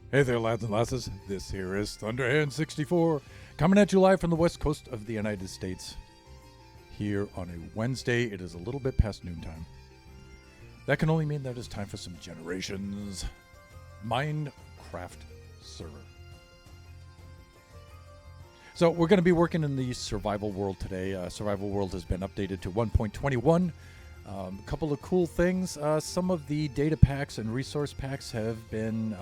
Hey there, lads and lasses. This here is Thunderhand64, coming at you live from the west coast of the United States. Here on a Wednesday, it is a little bit past noontime. That can only mean that it's time for some Generations Minecraft server. So we're going to be working in the survival world today. Survival world has been updated to 1.21. A couple of cool things. Some of the data packs and resource packs have been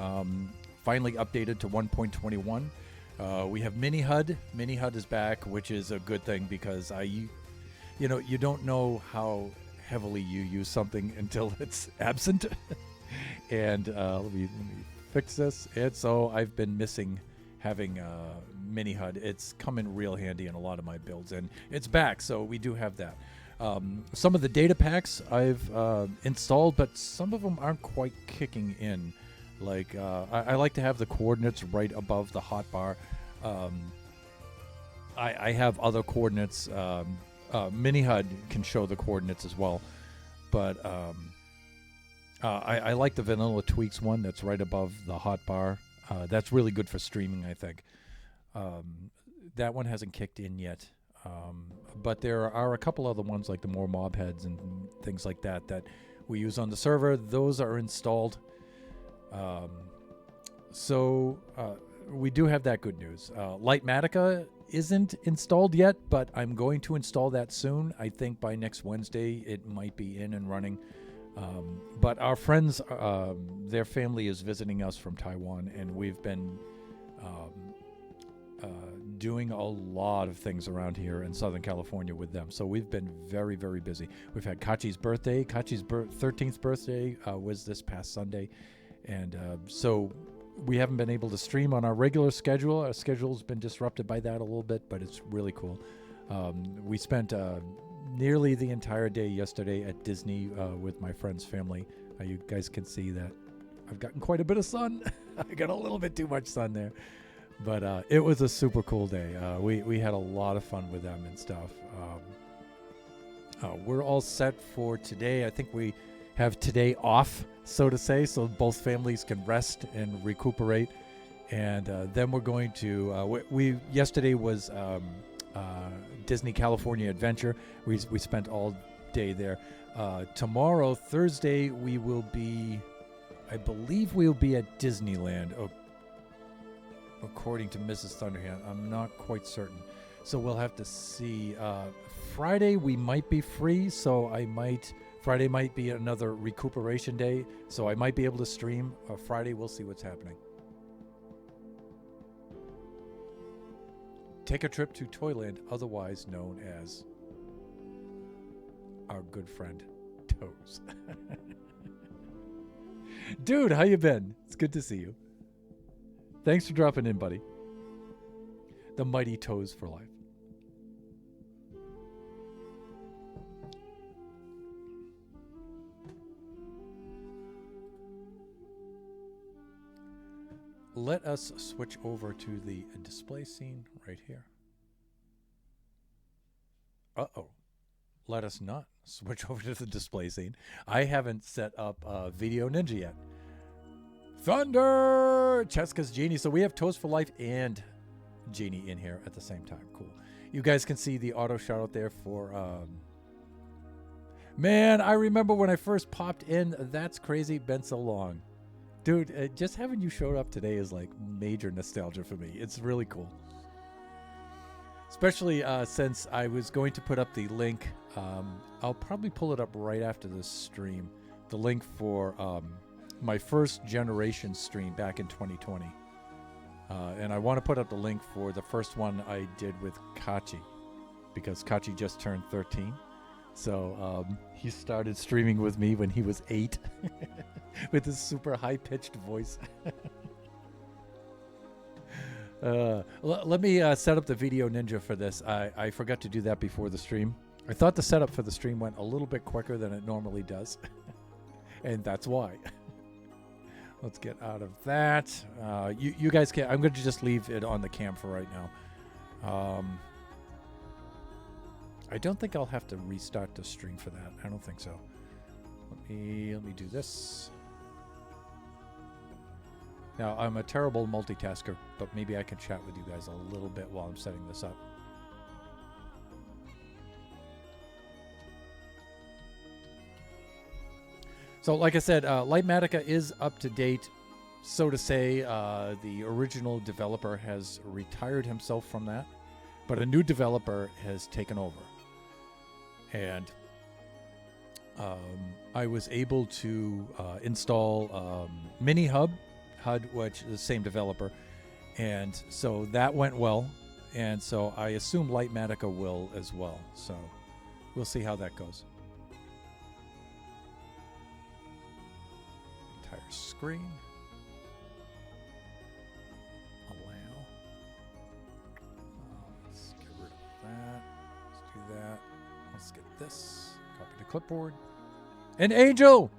finally updated to 1.21. We have Mini HUD. Mini HUD is back, which is a good thing because you don't know how heavily you use something until it's absent. And let me fix this. And so I've been missing having Mini HUD. It's come in real handy in a lot of my builds, and it's back, so we do have that. Some of the data packs I've installed, but some of them aren't quite kicking in. Like, I like to have the coordinates right above the hotbar. I have other coordinates. Mini HUD can show the coordinates as well, but I like the Vanilla Tweaks one that's right above the hotbar. That's really good for streaming, I think. That one hasn't kicked in yet. But there are a couple other ones like the more mob heads and things like that that we use on the server. Those are installed. So we do have that good news. Lightmatica isn't installed yet, but I'm going to install that soon. I think by next Wednesday it might be in and running. But our friends, their family is visiting us from Taiwan, and we've been doing a lot of things around here in Southern California with them. So we've been very, very busy. We've had Kachi's birthday. Kachi's 13th birthday was this past Sunday. And so we haven't been able to stream on our regular schedule. Our schedule's been disrupted by that a little bit, but it's really cool. We spent nearly the entire day yesterday at Disney with my friend's family. You guys can see that I've gotten quite a bit of sun. I got a little bit too much sun there. But it was a super cool day. We had a lot of fun with them and stuff. We're all set for today. I think we have today off, so to say, so both families can rest and recuperate. And then we're going to. Yesterday was Disney California Adventure. We spent all day there. Tomorrow, Thursday, we will be. I believe we'll be at Disneyland. According to Mrs. Thunderhand, I'm not quite certain, so we'll have to see. Friday we might be free, so Friday might be another recuperation day, so I might be able to stream. Friday we'll see what's happening. Take a trip to Toyland, otherwise known as our good friend Toes. Dude, how you been? It's good to see you. Thanks for dropping in, buddy. The mighty Toes for life. Let us switch over to the display scene right here. Uh-oh. Let us not switch over to the display scene. I haven't set up Video Ninja yet. Thunder! Cheska's Genie. So we have Toast for Life and Genie in here at the same time. Cool. You guys can see the auto shout out there for... Man, I remember when I first popped in. That's crazy. Been so long. Dude, just having you showed up today is like major nostalgia for me. It's really cool. Especially since I was going to put up the link. I'll probably pull it up right after this stream. The link for... my first generation stream back in 2020. And I want to put up the link for the first one I did with Kachi, because Kachi just turned 13. So he started streaming with me when he was 8 with his super high-pitched voice. Let me set up the Video Ninja for this. I forgot to do that before the stream. I thought the setup for the stream went a little bit quicker than it normally does. And that's why. Let's get out of that. You guys can. I'm going to just leave it on the cam for right now. I don't think I'll have to restart the stream for that. I don't think so. Let me do this. Now, I'm a terrible multitasker, but maybe I can chat with you guys a little bit while I'm setting this up. So, like I said, Lightmatica is up to date, so to say. The original developer has retired himself from that, but a new developer has taken over. And I was able to install MiniHub, HUD, which is the same developer, and so that went well. And so I assume Lightmatica will as well. So we'll see how that goes. Entire screen. Allow. Let's get rid of that. Let's do that. Let's get this. Copy to clipboard. And Angel!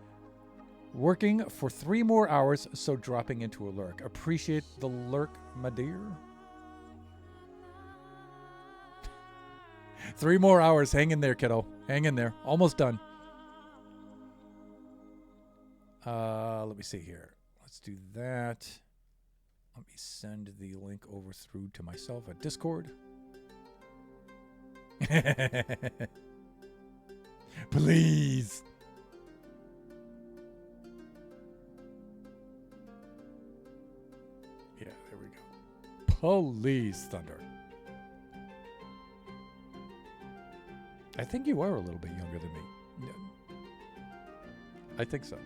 Working for 3 more hours, so dropping into a lurk. Appreciate the lurk, my dear. 3 more hours. Hang in there, kiddo. Hang in there. Almost done. Let me see here. Let's do that. Let me send the link over through to myself at Discord. Please. Yeah, there we go. Please, Thunder. I think you are a little bit younger than me. I think so.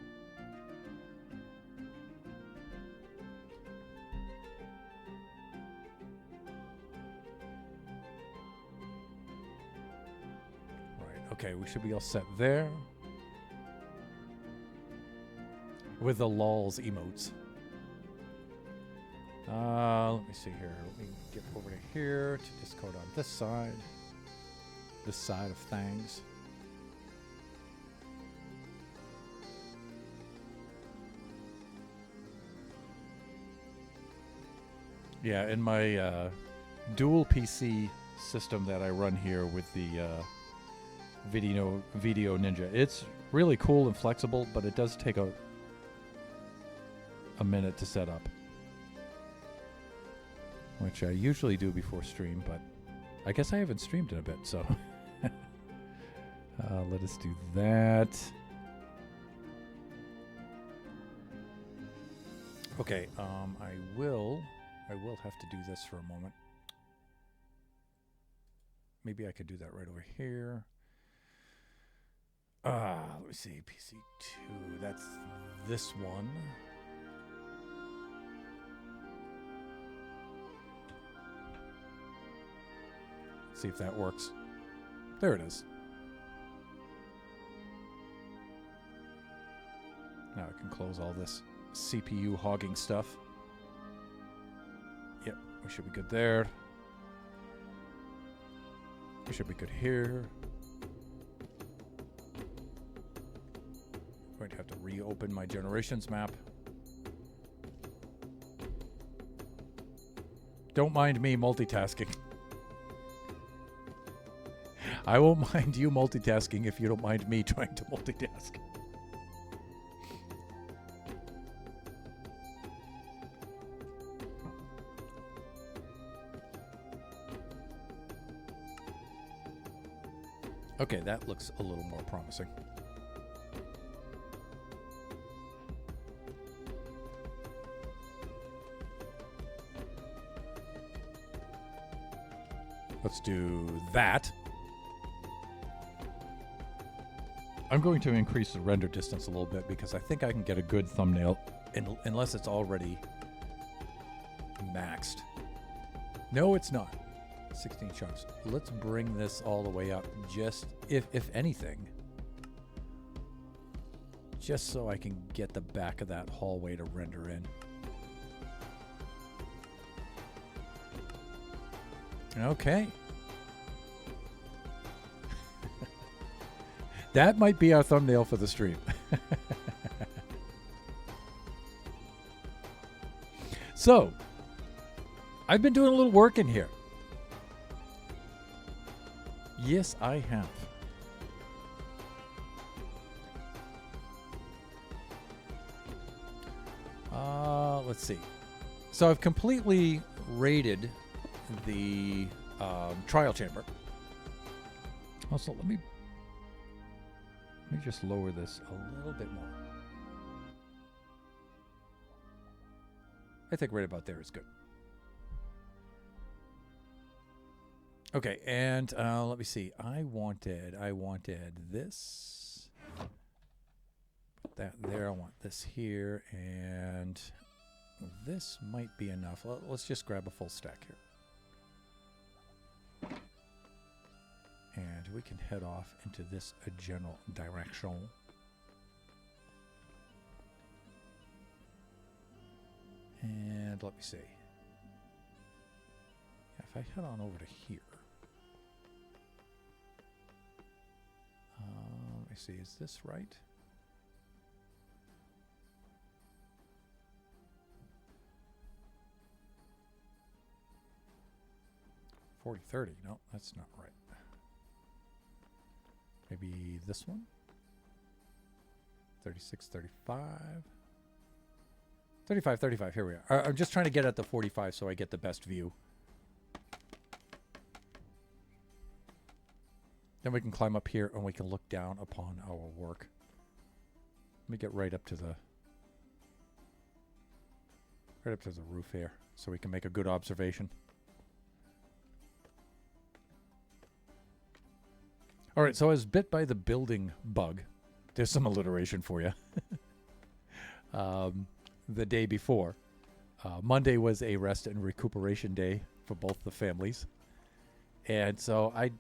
Right, okay, we should be all set there. With the lols emotes. Let me see here. Let me get over to here to Discord on this side. This side of things. Yeah, in my dual PC system that I run here with the Video Ninja, it's really cool and flexible, but it does take a minute to set up, which I usually do before stream, but I guess I haven't streamed in a bit, so let us do that. Okay, I will have to do this for a moment. Maybe I could do that right over here. Let me see, PC2, that's this one. See if that works. There it is. Now I can close all this CPU hogging stuff. Yep, we should be good there. We should be good here. I'm going to have to reopen my generations map. Don't mind me multitasking. I won't mind you multitasking if you don't mind me trying to multitask. Okay, that looks a little more promising. Let's do that. I'm going to increase the render distance a little bit because I think I can get a good thumbnail unless it's already maxed. No, it's not. 16 chunks. Let's bring this all the way up, just if anything, just so I can get the back of that hallway to render in. Okay. That might be our thumbnail for the stream. So, I've been doing a little work in here. Yes, I have. let's see. So I've completely raided the trial chamber. Also, let me just lower this a little bit more. I think right about there is good. Okay, and let me see. I wanted this. Put that there. I want this here, and this might be enough. Let's just grab a full stack here. And we can head off into this general direction. And let me see. If I head on over to here. Let me see, is this right? $40.30. No, that's not right. Maybe this one? $36.35. $35.35. Here we are. I'm just trying to get at the 45 so I get the best view. Then we can climb up here and we can look down upon our work. Let me get right up to the roof here so we can make a good observation. All right, so I was bit by the building bug. There's some alliteration for you. The day before. Monday was a rest and recuperation day for both the families. And so I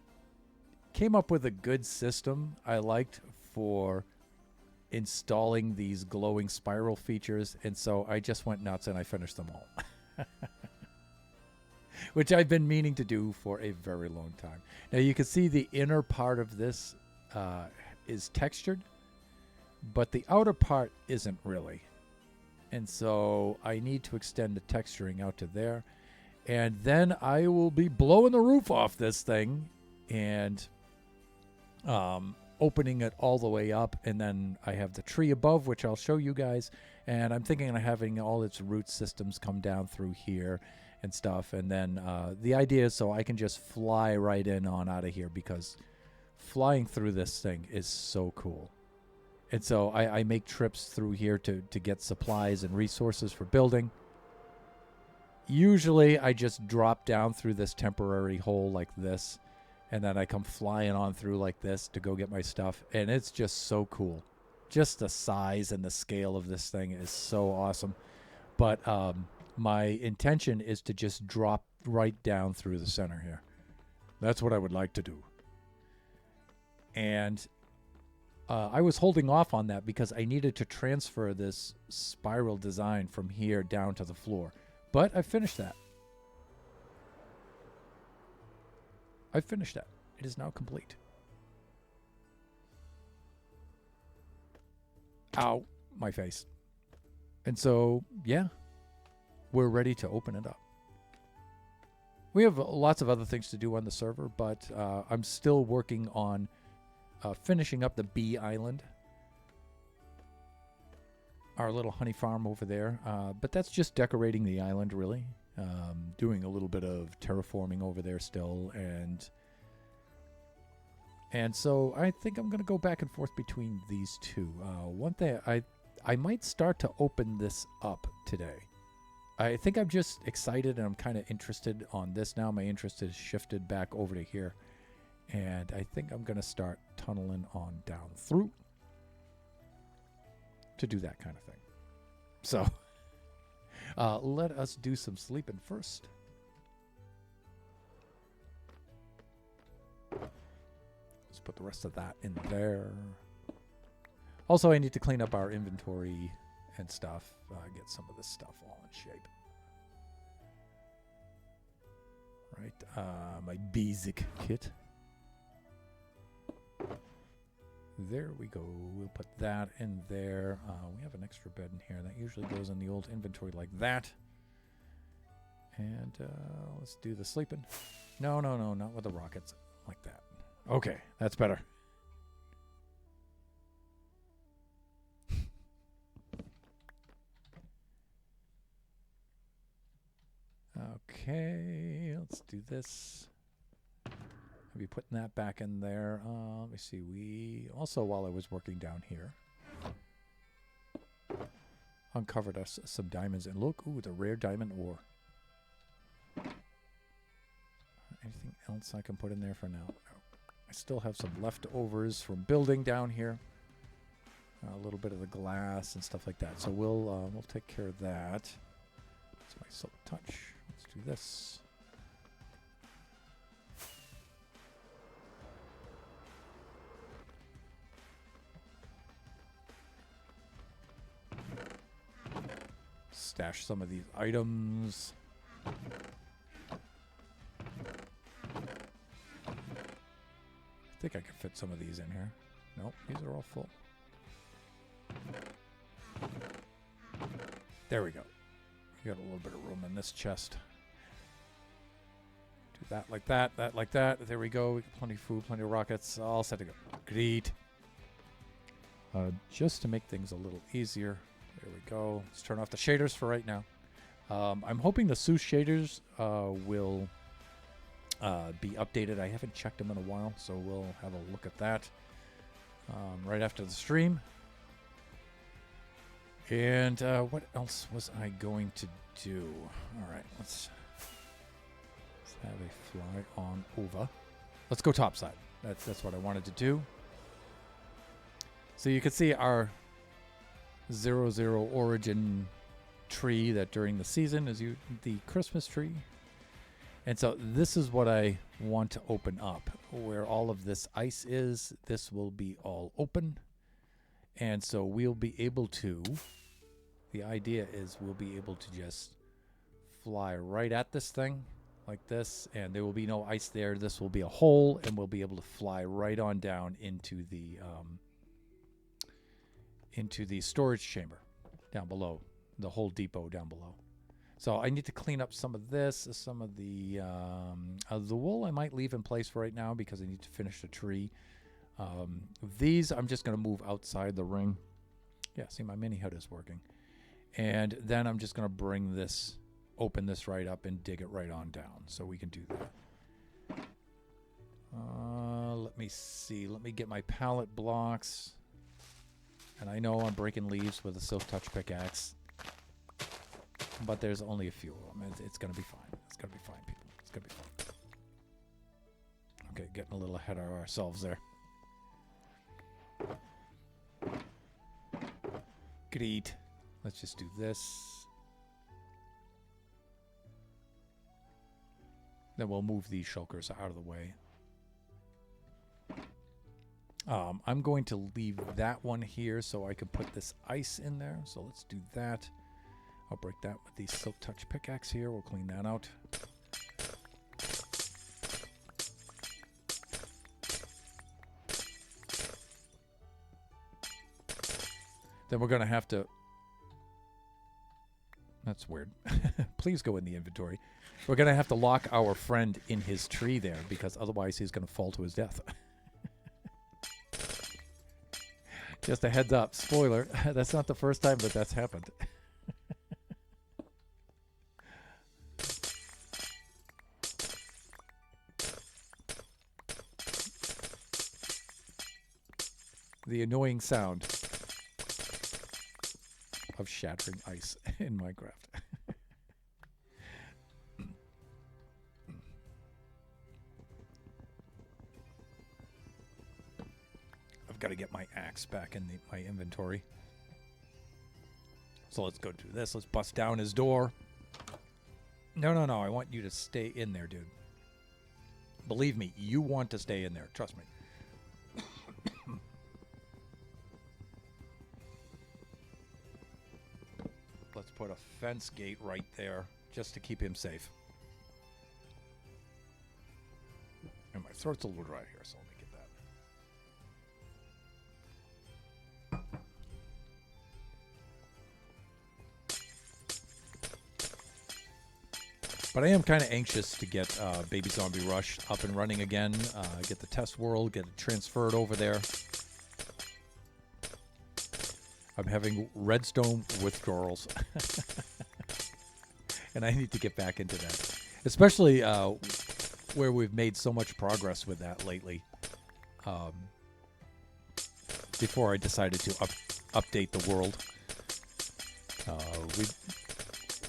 came up with a good system I liked for installing these glowing spiral features. And so I just went nuts and I finished them all. Which I've been meaning to do for a very long time. Now you can see the inner part of this is textured, but the outer part isn't really. And so I need to extend the texturing out to there. And then I will be blowing the roof off this thing and opening it all the way up. And then I have the tree above, which I'll show you guys. And I'm thinking of having all its root systems come down through here and stuff. And then the idea is so I can just fly right in on out of here, because flying through this thing is so cool. And so I make trips through here to get supplies and resources for building. Usually I just drop down through this temporary hole like this, and then I come flying on through like this to go get my stuff. And it's just so cool. Just the size and the scale of this thing is so awesome. But my intention is to just drop right down through the center here. That's what I would like to do. And I was holding off on that because I needed to transfer this spiral design from here down to the floor. But I finished that. I finished that. It is now complete. Ow, my face. And so, yeah, we're ready to open it up. We have lots of other things to do on the server, but I'm still working on finishing up the bee island, our little honey farm over there. But that's just decorating the island, really. Doing a little bit of terraforming over there still. And so I think I'm going to go back and forth between these two. One thing, I might start to open this up today. I think I'm just excited and I'm kind of interested on this now. My interest has shifted back over to here. And I think I'm going to start tunneling on down through to do that kind of thing. So let us do some sleeping first. Let's put the rest of that in there. Also, I need to clean up our inventory and stuff. Get some of this stuff all in shape. Right. My basic kit. There we go. We'll put that in there. We have an extra bed in here. That usually goes in the old inventory like that. And let's do the sleeping. No, not with the rockets. Like that. Okay, that's better. Okay, let's do this. I'll be putting that back in there. Let me see. We also, while I was working down here, uncovered us some diamonds. And look, ooh, the rare diamond ore. Anything else I can put in there for now? I still have some leftovers from building down here. A little bit of the glass and stuff like that. So we'll take care of that. That's my silk touch. Let's do this. Stash some of these items. I think I can fit some of these in here. Nope, these are all full. There we go. We got a little bit of room in this chest. Do that like that, that like that. There we go. We got plenty of food, plenty of rockets. All set to go. Great. Just to make things a little easier. There we go. Let's turn off the shaders for right now. I'm hoping the Seuss shaders will be updated. I haven't checked them in a while, so we'll have a look at that right after the stream. And what else was I going to do? All right, let's have a fly on over. Let's go topside. That's what I wanted to do. So you can see our 00 origin tree that during the season is the Christmas tree. And so this is what I want to open up. Where all of this ice is, this will be all open. And so we'll be able to, the idea is we'll be able to just fly right at this thing like this, and there will be no ice there. This will be a hole, and we'll be able to fly right on down into the storage chamber down below, the whole depot down below. So I need to clean up some of this, some of the wool I might leave in place for right now because I need to finish the tree. These I'm just going to move outside the ring. Yeah, see, my mini hut is working. And then I'm just going to bring this, open this right up and dig it right on down. So we can do that. Let me see. Let me get my pallet blocks. And I know I'm breaking leaves with a Silk Touch pickaxe. But there's only a few of them. It's going to be fine. It's going to be fine, people. It's going to be fine. Okay, getting a little ahead of ourselves there. Great. Let's just do this. Then we'll move these shulkers out of the way. I'm going to leave that one here so I can put this ice in there. So let's do that. I'll break that with the Silk Touch pickaxe here. We'll clean that out. Then we're going to have to... That's weird. Please go in the inventory. We're going to have to lock our friend in his tree there because otherwise he's going to fall to his death. Just a heads up. Spoiler. That's not the first time that that's happened. The annoying sound of shattering ice in Minecraft. I've got to get my axe back in my inventory. So let's go do this. Let's bust down his door. No. I want you to stay in there, dude. Believe me, you want to stay in there. Trust me. Let's put a fence gate right there just to keep him safe. And my throat's a little dry here, so let me get that. But I am kind of anxious to get Baby Zombie Rush up and running again. Get the test world, get it transferred over there. I'm having redstone withdrawals. And I need to get back into that. especially where we've made so much progress with that lately. Um, before I decided to update the world,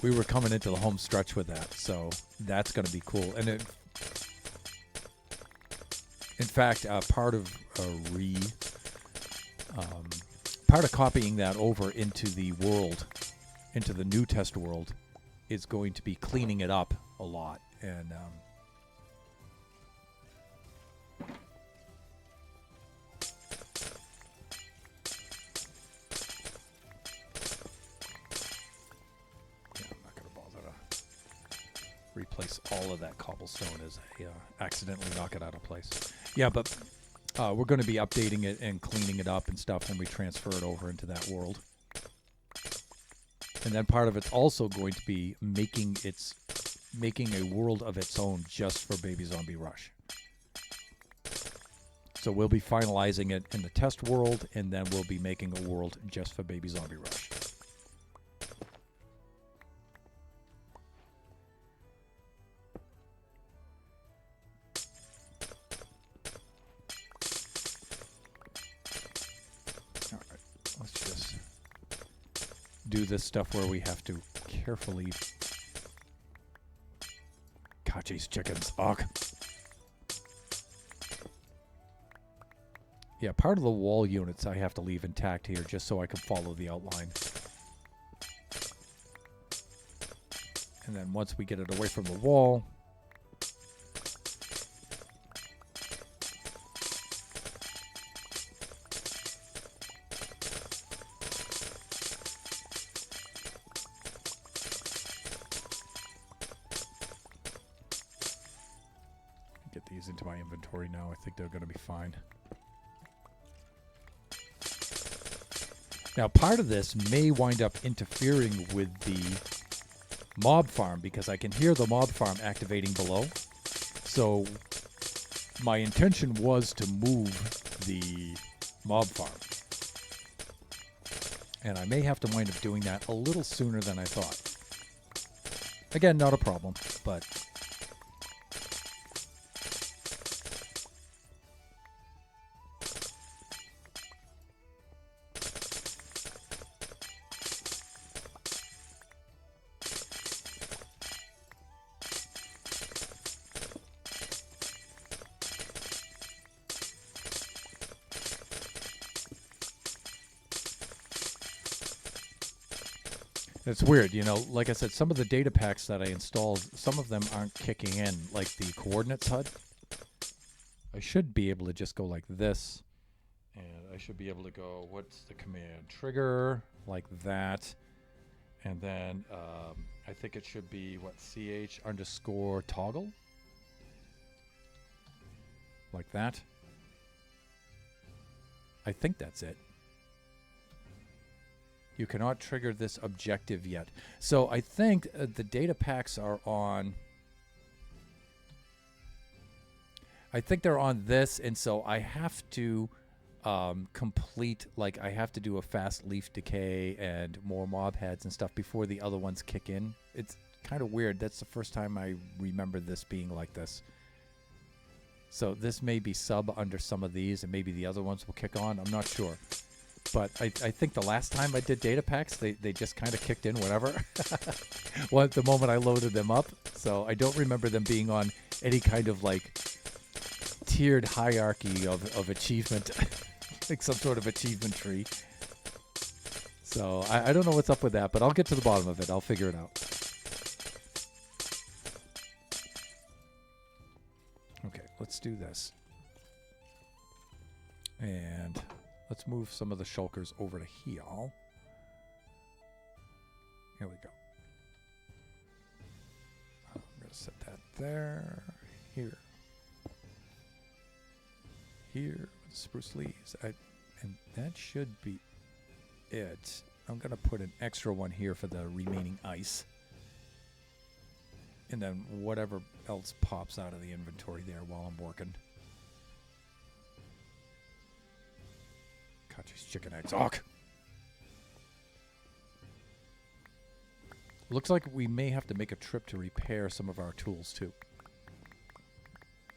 we were coming into the home stretch with that, so that's going to be cool. And in fact, part of copying that over into the world, into the new test world, is going to be cleaning it up a lot. And I'm not going to bother to replace all of that cobblestone as I accidentally knock it out of place. Yeah, but we're going to be updating it and cleaning it up and stuff when we transfer it over into that world. And then part of it's also going to be making a world of its own just for Baby Zombie Rush. So we'll be finalizing it in the test world, and then we'll be making a world just for Baby Zombie Rush. All right, let's just do this stuff where we have to carefully... Kachi's chickens. Ugh. Yeah, part of the wall units I have to leave intact here just so I can follow the outline. And then once we get it away from the wall... Get these into my inventory now. I think they're going to be fine. Now, part of this may wind up interfering with the mob farm because I can hear the mob farm activating below. So my intention was to move the mob farm. And I may have to wind up doing that a little sooner than I thought. Again, not a problem, but... It's weird, you know, like I said, some of the data packs that I installed, some of them aren't kicking in, like the coordinates HUD. I should be able to just go like this, and I should be able to go, what's the command? Trigger, like that, and then I think it should be, what, ch_toggle? Like that. I think that's it. You cannot trigger this objective yet. So I think the data packs are on... I think they're on this, and so I have to complete, like I have to do a fast leaf decay and more mob heads and stuff before the other ones kick in. It's kind of weird. That's the first time I remember this being like this. So this may be sub under some of these, and maybe the other ones will kick on. I'm not sure. But I think the last time I did data packs, they just kind of kicked in whenever. Well, at the moment I loaded them up. So I don't remember them being on any kind of like tiered hierarchy of achievement, like some sort of achievement tree. So I don't know what's up with that, but I'll get to the bottom of it. I'll figure it out. Okay, let's do this. And let's move some of the shulkers over to here. Here we go. I'm going to set that there. Here. Here with the spruce leaves. And that should be it. I'm going to put an extra one here for the remaining ice. And then whatever else pops out of the inventory there while I'm working. Kachi's chicken eggs. Ugh. Looks like we may have to make a trip to repair some of our tools too.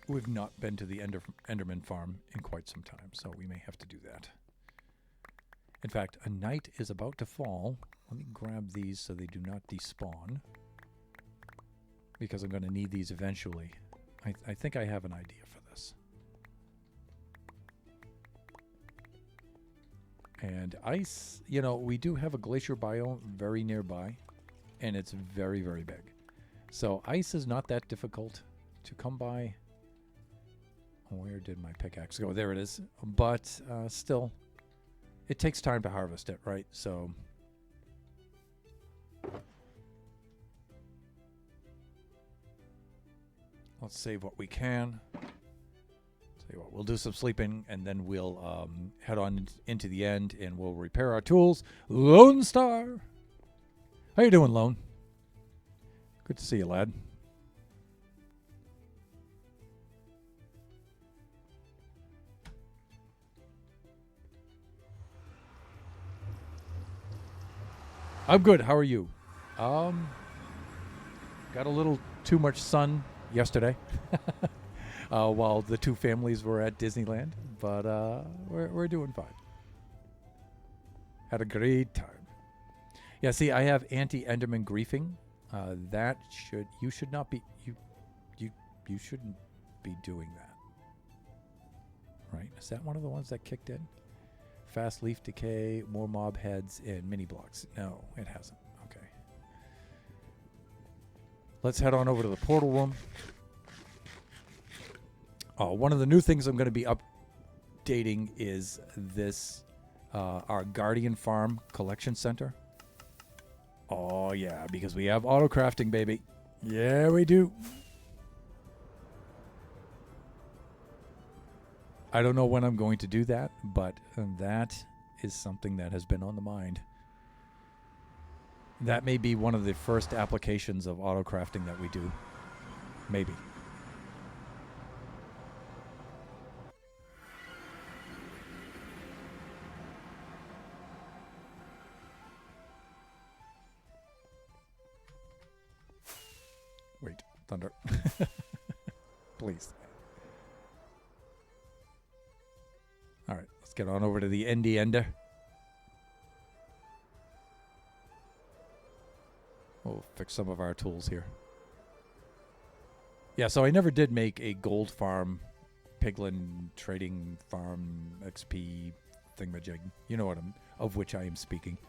We've not been to the Enderman farm in quite some time, so we may have to do that. In fact, a night is about to fall. Let me grab these so they do not despawn, because I'm going to need these eventually. I think I have an idea for this. And ice, you know, we do have a glacier biome very nearby, and it's very, very big. So ice is not that difficult to come by. Where did my pickaxe go? There it is. But still, it takes time to harvest it, right? So let's save what we can. Tell you what, we'll do some sleeping, and then we'll head on into the end, and we'll repair our tools. Lone Star! How you doing, Lone? Good to see you, lad. I'm good. How are you? Got a little too much sun yesterday while the two families were at Disneyland, but we're doing fine. Had a great time. Yeah, see, I have anti-Enderman griefing. You should not be you shouldn't be doing that. Right? Is that one of the ones that kicked in? Fast leaf decay, more mob heads, and mini blocks. No, it hasn't. Okay. Let's head on over to the portal room. Oh, one of the new things I'm going to be updating is this, our Guardian Farm Collection Center. Oh, yeah, because we have auto crafting, baby. Yeah, we do. I don't know when I'm going to do that, but that is something that has been on the mind. That may be one of the first applications of auto crafting that we do. Maybe. Wait, thunder. Please. All right, let's get on over to the Endy Ender. We'll fix some of our tools here. Yeah, so I never did make a gold farm, piglin trading farm, XP thingamajig. You know of which I am speaking.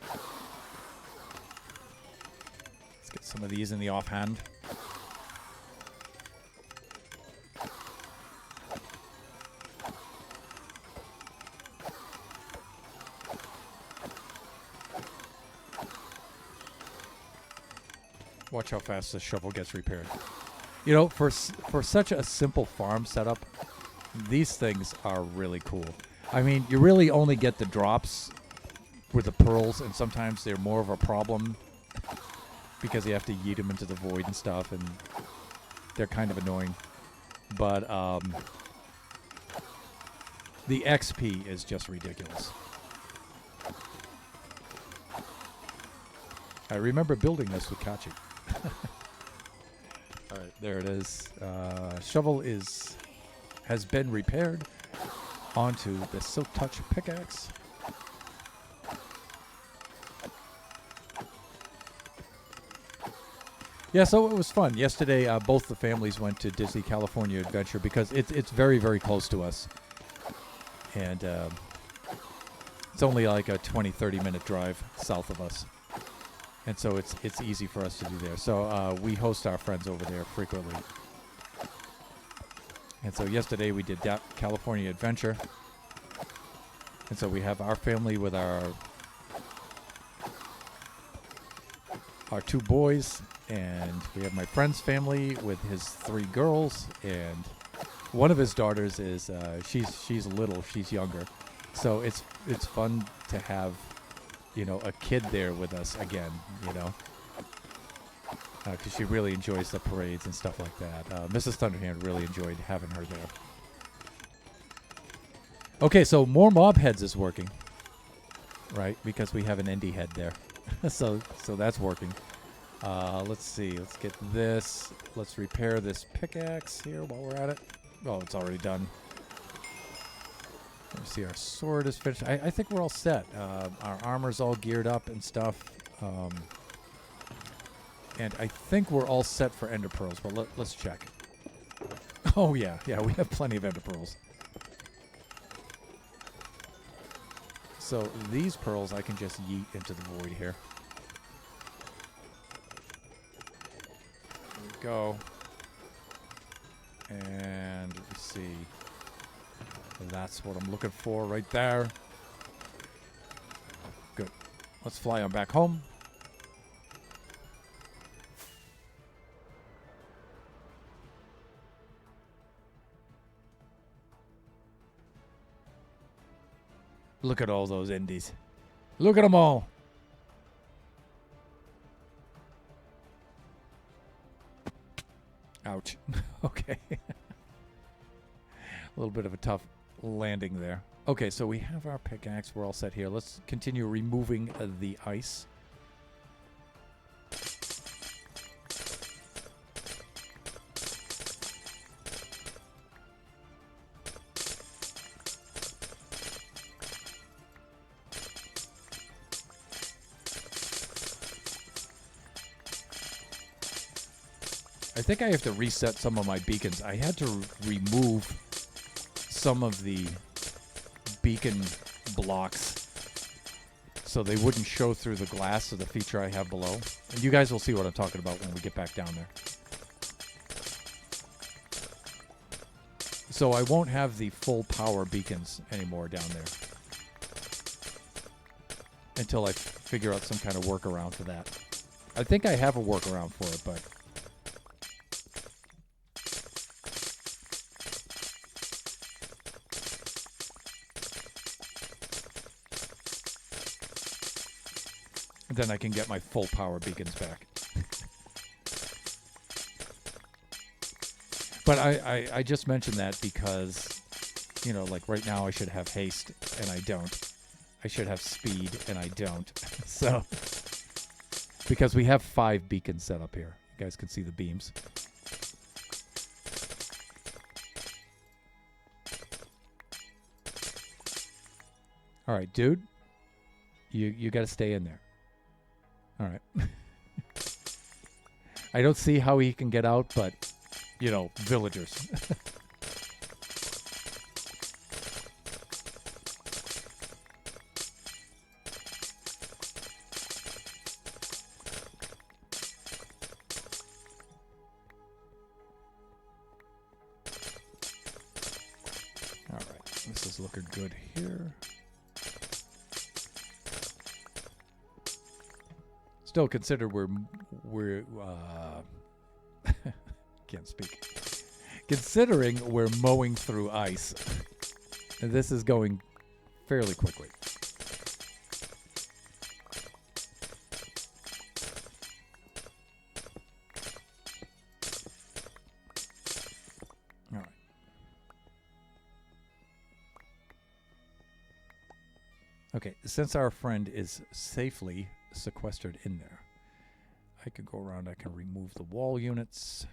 Let's get some of these in the offhand. Watch how fast this shovel gets repaired. You know, for such a simple farm setup, these things are really cool. I mean, you really only get the drops with the pearls, and sometimes they're more of a problem because you have to yeet them into the void and stuff, and they're kind of annoying. But the XP is just ridiculous. I remember building this with Kachi. All right, there it is. Shovel has been repaired onto the Silk Touch pickaxe. Yeah, so it was fun. Yesterday, both the families went to Disney California Adventure because it's very, very close to us. And it's only like a 20-30 minute drive south of us. And so it's easy for us to do there. So we host our friends over there frequently. And so yesterday we did that California Adventure. And so we have our family with our two boys, and we have my friend's family with his 3 girls, and one of his daughters is she's little, she's younger. So it's fun to have, you know, a kid there with us again, you know, because she really enjoys the parades and stuff like that. Mrs. Thunderhand really enjoyed having her there. Okay, so more mob heads is working, right? Because we have an Endy head there. so that's working. Let's see. Let's get this. Let's repair this pickaxe here while we're at it. Oh, it's already done. Let me see. Our sword is finished. I think we're all set. Our armor's all geared up and stuff. And I think we're all set for ender pearls, but let's check. Oh, yeah. Yeah, we have plenty of ender pearls. So these pearls I can just yeet into the void here. There we go. And let's see. That's what I'm looking for right there. Good. Let's fly on back home. Look at all those indies. Look at them all. Ouch. Okay. A little bit of a tough landing there. Okay, so we have our pickaxe. We're all set here. Let's continue removing the ice. I think I have to reset some of my beacons. I had to remove some of the beacon blocks so they wouldn't show through the glass of the feature I have below. And you guys will see what I'm talking about when we get back down there. So I won't have the full power beacons anymore down there until I figure out some kind of workaround for that. I think I have a workaround for it, but then I can get my full power beacons back. But I just mentioned that because, you know, like right now I should have haste and I don't. I should have speed and I don't. So, because we have 5 beacons set up here. You guys can see the beams. All right, dude. You got to stay in there. All right. I don't see how he can get out, but, you know, villagers. All right. This is looking good here. Still consider we're can't speak. Considering we're mowing through ice, and this is going fairly quickly. All right. Okay, since our friend is safely sequestered in there, I could go around. I can remove the wall units.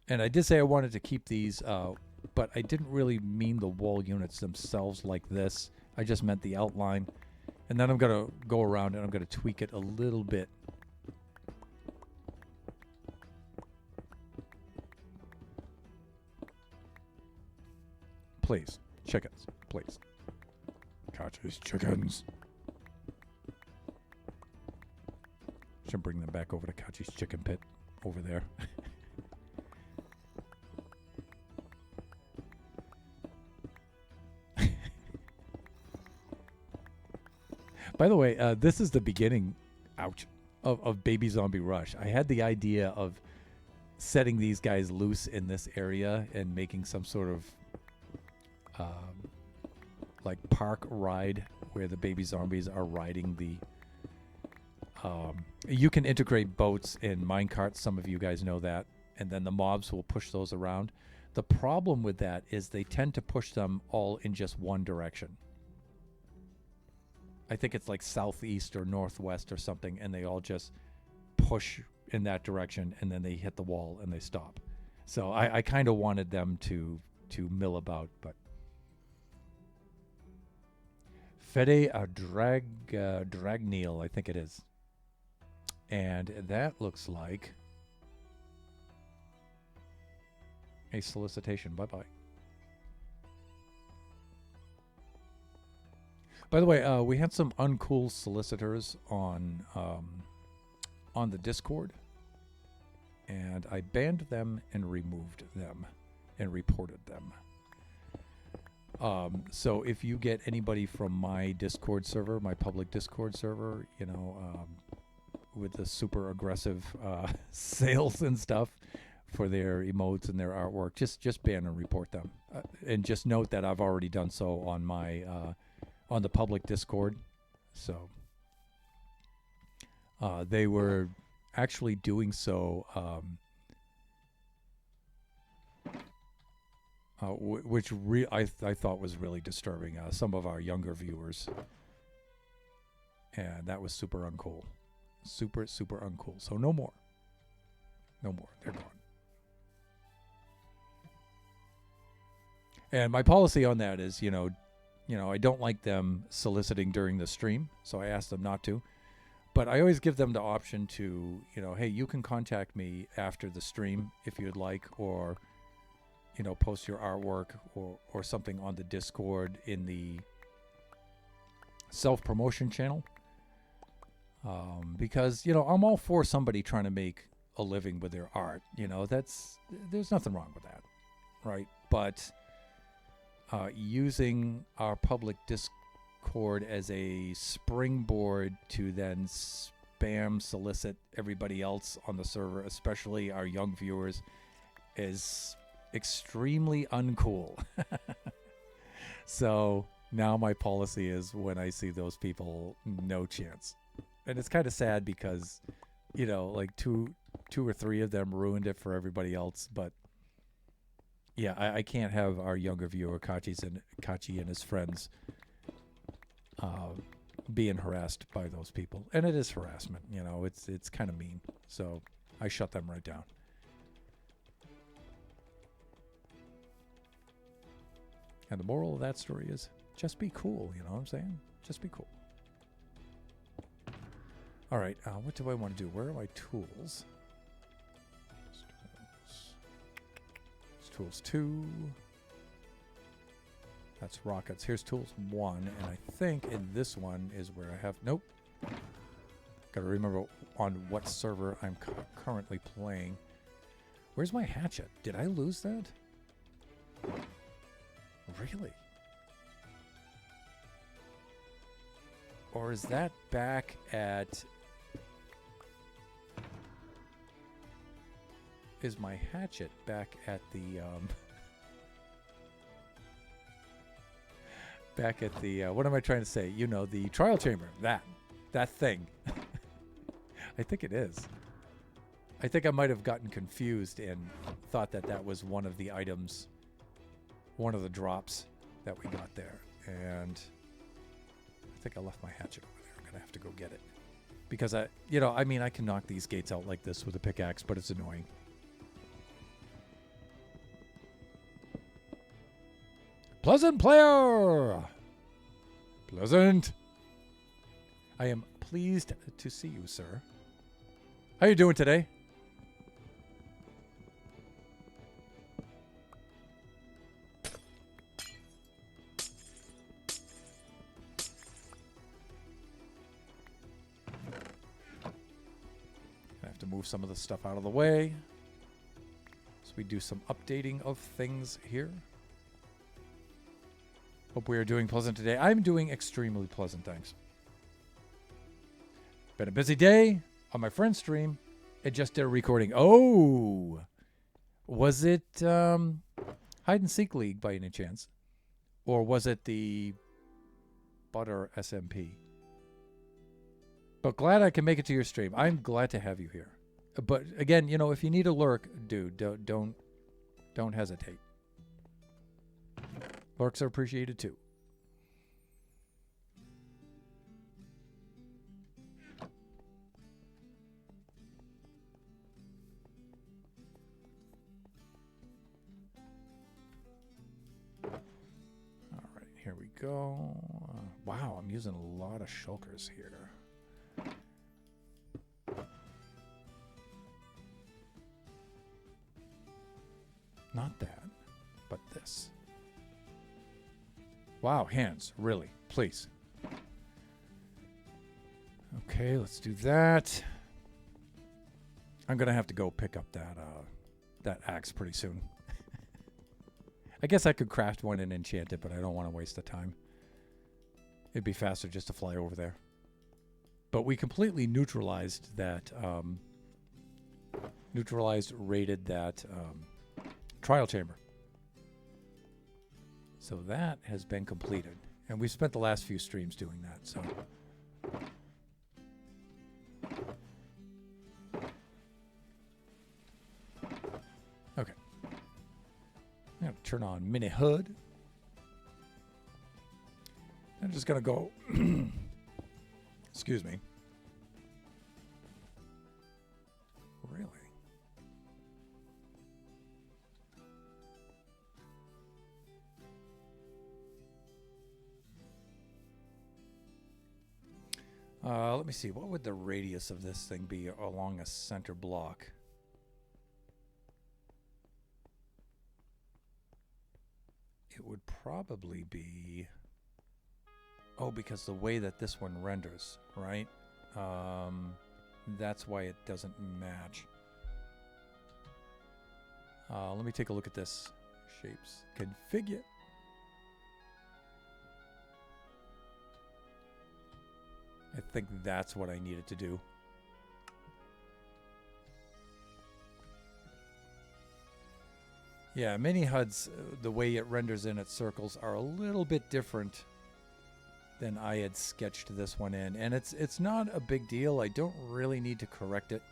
And I did say I wanted to keep these, but I didn't really mean the wall units themselves like this. I just meant the outline. And then I'm going to go around and I'm going to tweak it a little bit. Please. Chickens. Please. Kachi's chickens. Should bring them back over to Kachi's chicken pit over there. By the way, this is the beginning, ouch, of Baby Zombie Rush. I had the idea of setting these guys loose in this area and making some sort of like park ride where the baby zombies are riding the you can integrate boats and minecarts. Some of you guys know that. And then the mobs will push those around. The problem with that is they tend to push them all in just one direction. I think it's like southeast or northwest or something, and they all just push in that direction, and then they hit the wall and they stop. So I kind of wanted them to mill about, but Fede Dragneel, I think it is. And that looks like a solicitation. Bye-bye. By the way, we had some uncool solicitors on the Discord, and I banned them and removed them and reported them. So if you get anybody from my Discord server, my public Discord server, with the super aggressive sales and stuff for their emotes and their artwork, just ban and report them. And just note that I've already done so on my on the public Discord. So they were actually doing so, which I thought was really disturbing. Some of our younger viewers, and that was super uncool, super uncool. So no more, they're gone. And my policy on that is, I don't like them soliciting during the stream, so I ask them not to. But I always give them the option to, hey, you can contact me after the stream if you'd like, or, post your artwork or something on the Discord in the self-promotion channel. Because, I'm all for somebody trying to make a living with their art. There's nothing wrong with that, right? But using our public Discord as a springboard to then spam solicit everybody else on the server, especially our young viewers, is extremely uncool. So now my policy is, when I see those people, no chance. And it's kind of sad because, like two or three of them ruined it for everybody else. But yeah, I can't have our younger viewer, Kachi and his friends, being harassed by those people. And it is harassment, it's kind of mean. So I shut them right down. And the moral of that story is, just be cool, you know what I'm saying? Just be cool. All right, what do I want to do? Where are my tools? Tools 2. That's rockets. Here's tools 1, and I think in this one is where I have... Nope. Gotta remember on what server I'm currently playing. Where's my hatchet? Did I lose that? Really? Or is that back at... Is my hatchet back at the back at the what am I trying to say? The trial chamber. That thing. I think it is. I think I might have gotten confused and thought that was one of the items, one of the drops that we got there. And I think I left my hatchet over there. I'm gonna have to go get it, because I can knock these gates out like this with a pickaxe, but it's annoying. Pleasant player! Pleasant. I am pleased to see you, sir. How you doing today? I have to move some of the stuff out of the way. So we do some updating of things here. Hope we are doing pleasant today. I'm doing extremely pleasant, thanks. Been a busy day on my friend's stream. It just did a recording. Oh! Was it Hide and Seek League by any chance? Or was it the Butter SMP? But glad I can make it to your stream. I'm glad to have you here. But again, if you need a lurk, dude, don't hesitate. Lurks are appreciated too. All right, here we go. Wow, I'm using a lot of shulkers here. Not that, but this. Wow, hands, really, please. Okay, let's do that. I'm gonna have to go pick up that axe pretty soon. I guess I could craft one and enchant it, but I don't want to waste the time. It'd be faster just to fly over there. But we completely neutralized that, raided that trial chamber. So that has been completed. And we've spent the last few streams doing that, so. Okay. I'm going to turn on Mini HUD. I'm just going to go, excuse me. Really? Let me see. What would the radius of this thing be along a center block? It would probably be... Oh, because the way that this one renders, right? That's why it doesn't match. Let me take a look at this. Shapes. Configure. I think that's what I needed to do. Yeah, Mini HUDs, the way it renders in its circles are a little bit different than I had sketched this one in. And it's not a big deal. I don't really need to correct it.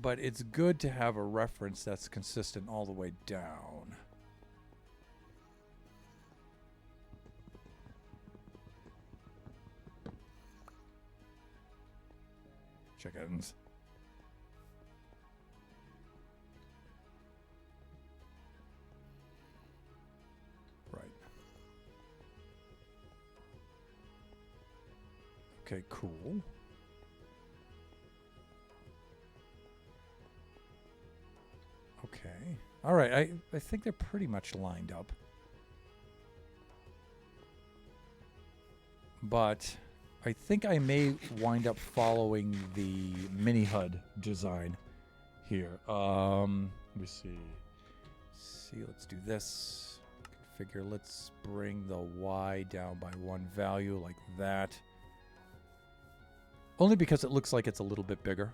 But it's good to have a reference that's consistent all the way down. Chickens. Right. Okay, cool. Okay. All right. I think they're pretty much lined up. But I think I may wind up following the Mini HUD design here. Let me see. Let's do this. Configure. Let's bring the Y down by one value like that. Only because it looks like it's a little bit bigger.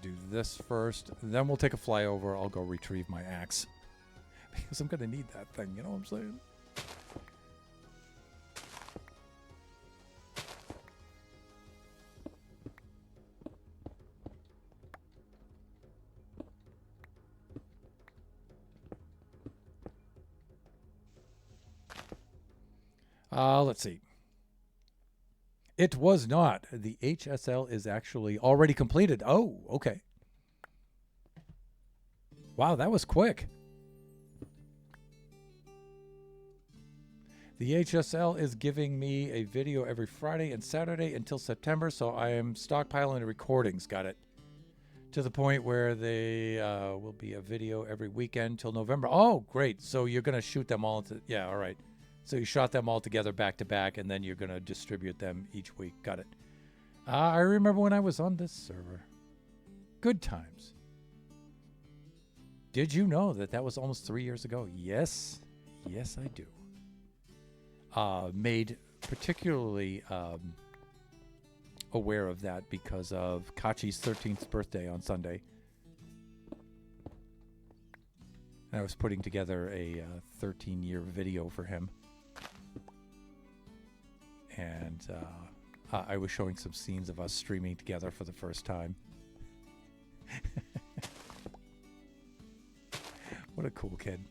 Do this first, then we'll take a flyover. I'll go retrieve my axe because I'm gonna need that thing, you know what I'm saying? Let's see. It was not. The HSL is actually already completed. Oh, okay. Wow, that was quick. The HSL is giving me a video every Friday and Saturday until September, so I am stockpiling the recordings. Got it. To the point where they will be a video every weekend till November. Oh, great. So you're going to shoot them all into... Yeah, all right. So you shot them all together back to back, and then you're going to distribute them each week. Got it. I remember when I was on this server. Good times. Did you know that that was almost 3 years ago? Yes. Yes, I do. Made particularly aware of that because of Kachi's 13th birthday on Sunday. And I was putting together a 13-year video for him. And I was showing some scenes of us streaming together for the first time. What a cool kid.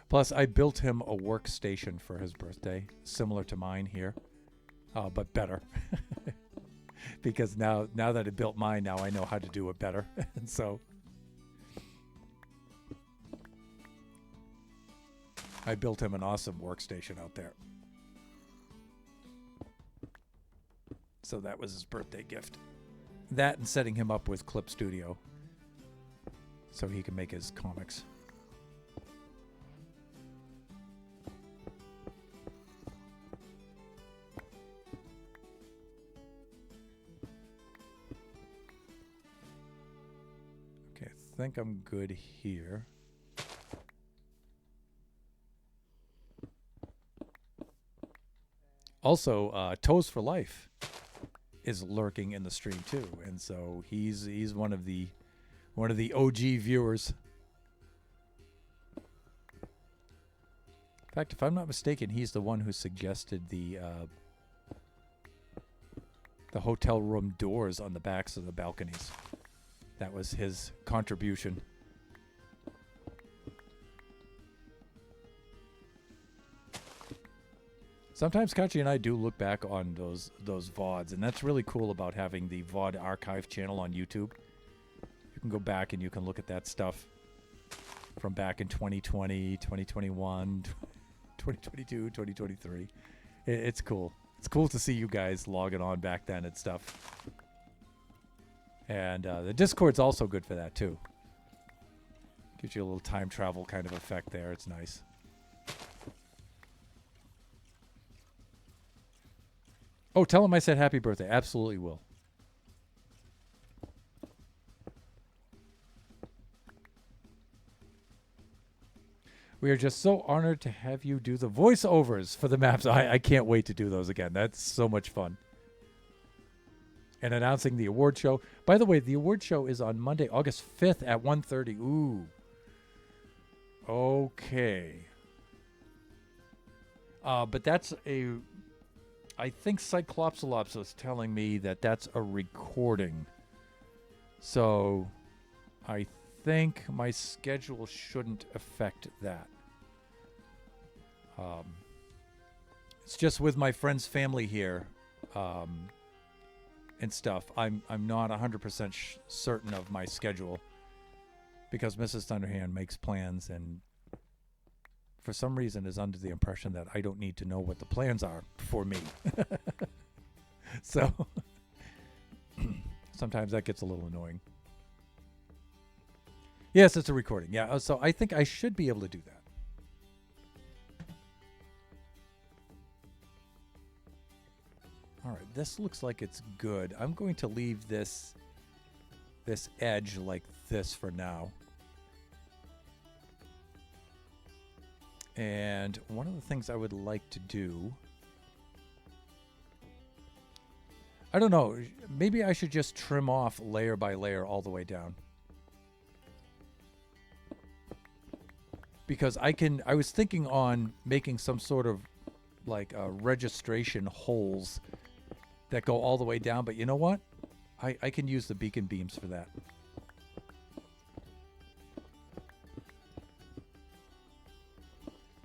Plus, I built him a workstation for his birthday, similar to mine here, but better. Because now that I built mine, now I know how to do it better. And so I built him an awesome workstation out there. So that was his birthday gift. That and setting him up with Clip Studio so he can make his comics. Okay, I think I'm good here. Also, Toes for Life is lurking in the stream too, and so he's one of the OG viewers. In fact, if I'm not mistaken, he's the one who suggested the hotel room doors on the backs of the balconies. That was his contribution. Sometimes Kachi and I do look back on those VODs, and that's really cool about having the VOD archive channel on YouTube. You can go back and you can look at that stuff from back in 2020, 2021, 2022, 2023. It's cool. It's cool to see you guys logging on back then and stuff. And the Discord's also good for that too. Gives you a little time travel kind of effect there. It's nice. Oh, tell him I said happy birthday. Absolutely will. We are just so honored to have you do the voiceovers for the maps. I can't wait to do those again. That's so much fun. And announcing the award show. By the way, the award show is on Monday, August 5th at 1:30. Ooh. Okay. But that's a... I think Cyclopsolops was telling me that that's a recording. So I think my schedule shouldn't affect that. It's just with my friend's family here and stuff. I'm not 100% certain of my schedule because Mrs. Thunderhand makes plans and for some reason is under the impression that I don't need to know what the plans are for me. So sometimes that gets a little annoying. Yes, it's a recording. Yeah, so I think I should be able to do that. All right, this looks like it's good. I'm going to leave this edge like this for now. And one of the things I would like to do, I don't know, maybe I should just trim off layer by layer all the way down. Because I was thinking on making some sort of like registration holes that go all the way down, but you know what? I can use the beacon beams for that.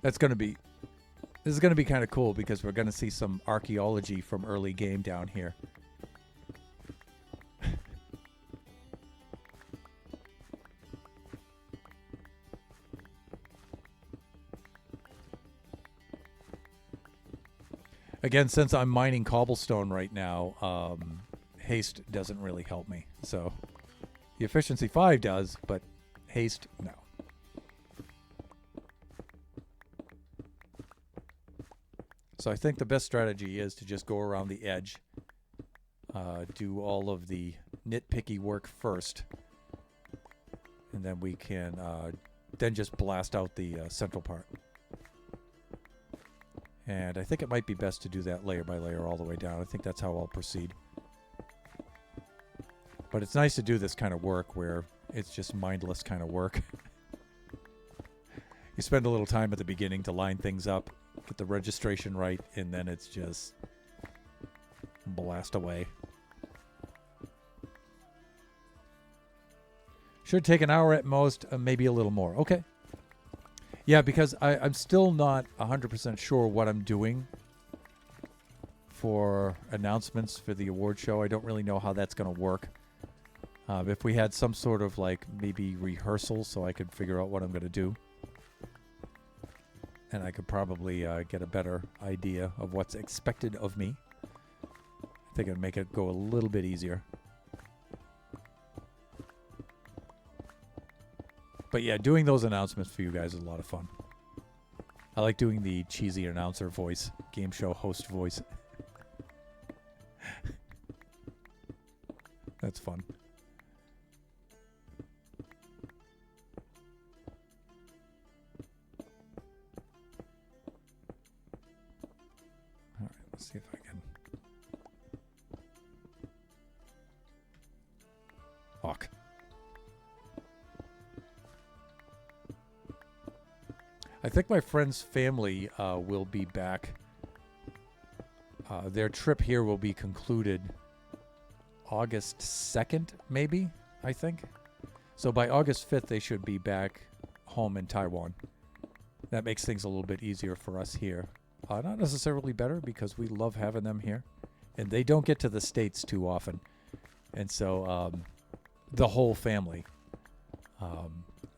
This is going to be kind of cool because we're going to see some archaeology from early game down here. Again, since I'm mining cobblestone right now, haste doesn't really help me. So the efficiency 5 does, but haste, no. So I think the best strategy is to just go around the edge, do all of the nitpicky work first, and then we can then just blast out the central part. And I think it might be best to do that layer by layer all the way down. I think that's how I'll proceed. But it's nice to do this kind of work where It's just mindless kind of work. You spend a little time at the beginning to line things up, get the registration right, and then it's just blast away. Should take an hour at most, maybe a little more. Okay. Yeah, because I'm still not 100% sure what I'm doing for announcements for the award show. I don't really know how that's going to work. If we had some sort of like maybe rehearsal so I could figure out what I'm going to do. And I could probably get a better idea of what's expected of me. I think it'd make it go a little bit easier. But yeah, doing those announcements for you guys is a lot of fun. I like doing the cheesy announcer voice, game show host voice. That's fun. All right, let's see if I can. Hawk. I think my friend's family will be back. Their trip here will be concluded August 2nd, maybe, I think. So by August 5th, they should be back home in Taiwan. That makes things a little bit easier for us here. Not necessarily better, because we love having them here. And they don't get to the States too often. And so the whole family.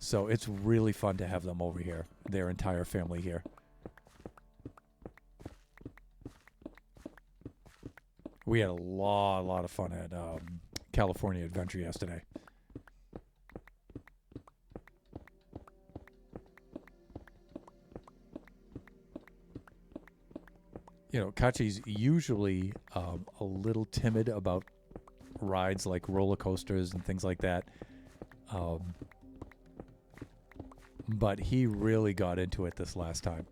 So it's really fun to have them over here, their entire family here. We had a lot of fun at California Adventure yesterday. You know, Kachi's usually a little timid about rides like roller coasters and things like that. But he really got into it this last time.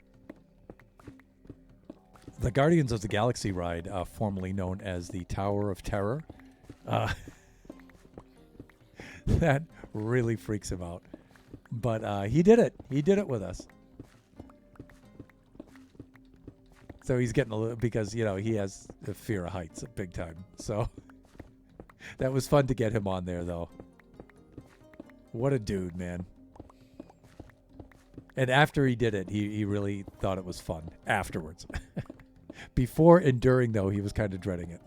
The Guardians of the Galaxy ride, formerly known as the Tower of Terror, that really freaks him out. But he did it. He did it with us. So he's getting a little, because, you know, he has a fear of heights big time. So that was fun to get him on there, though. What a dude, man. And after he did it, he really thought it was fun afterwards. Before and during, though, he was kind of dreading it.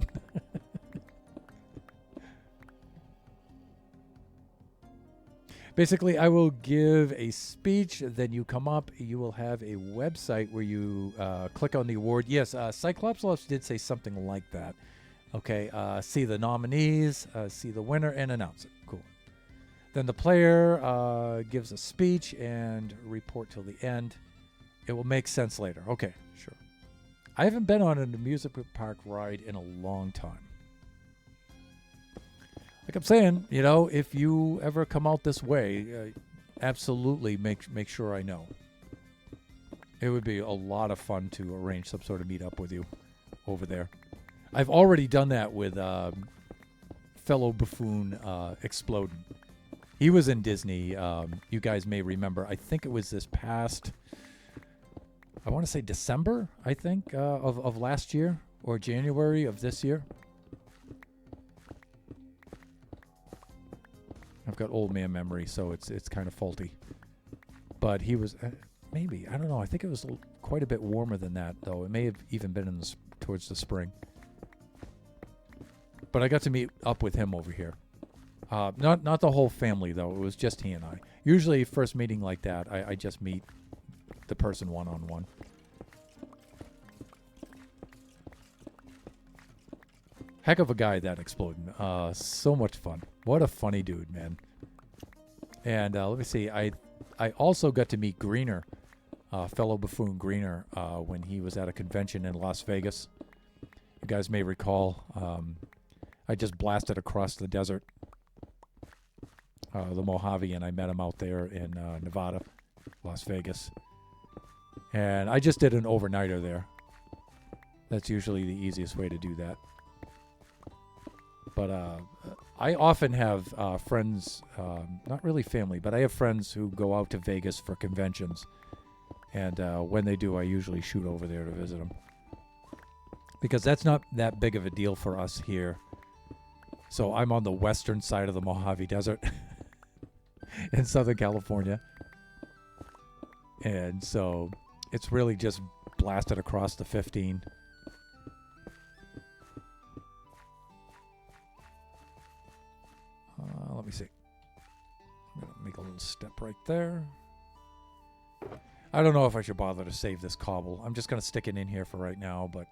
Basically, I will give a speech, then you come up. You will have a website where you click on the award. Yes, Cyclops did say something like that. Okay, see the nominees, see the winner, and announce it. Cool. Then the player gives a speech and report till the end. It will make sense later. Okay, sure. I haven't been on an amusement park ride in a long time. Like I'm saying, you know, if you ever come out this way, absolutely make sure I know. It would be a lot of fun to arrange some sort of meetup with you over there. I've already done that with fellow buffoon Explodin'. He was in Disney. You guys may remember. I think it was this past, I want to say December, I think, of last year, or January of this year. I've got old man memory, so it's kind of faulty. But he was, maybe, I don't know. I think it was quite a bit warmer than that, though. It may have even been towards the spring. But I got to meet up with him over here. Not the whole family, though. It was just he and I. Usually, first meeting like that, I just meet the person one-on-one. Heck of a guy, that Explodin'. So much fun. What a funny dude, man. And let me see. I also got to meet Greener, fellow buffoon Greener, when he was at a convention in Las Vegas. You guys may recall, I just blasted across the desert, the Mojave, and I met him out there in Nevada, Las Vegas. And I just did an overnighter there. That's usually the easiest way to do that. But I often have friends, not really family, but I have friends who go out to Vegas for conventions. And when they do, I usually shoot over there to visit them. Because that's not that big of a deal for us here. So I'm on the western side of the Mojave Desert in Southern California. And so it's really just blasted across the 15. Let me see. I'm going to make a little step right there. I don't know if I should bother to save this cobble. I'm just going to stick it in here for right now, but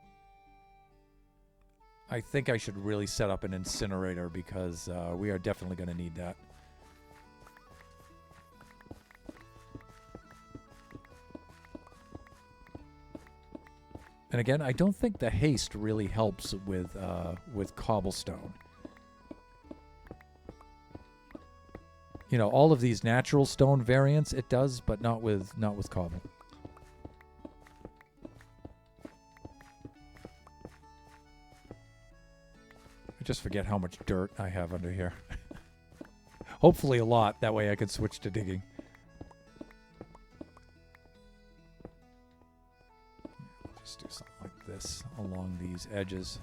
I think I should really set up an incinerator because we are definitely going to need that. And again, I don't think the haste really helps with cobblestone. You know, all of these natural stone variants, it does, but not with cobble. I just forget how much dirt I have under here. Hopefully a lot. That way I can switch to digging. Just do something like this along these edges.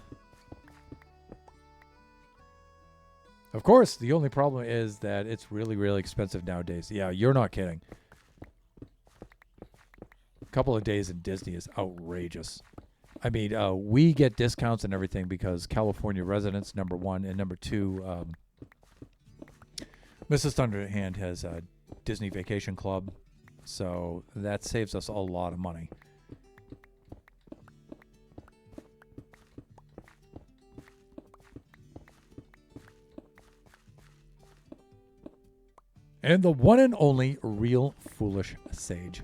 Of course, the only problem is that it's really, really expensive nowadays. Yeah, you're not kidding. A couple of days in Disney is outrageous. I mean, we get discounts and everything because California residents, number one, and number two, Mrs. Thunderhand has a Disney Vacation Club, so that saves us a lot of money. And the one and only Real Foolish Sage.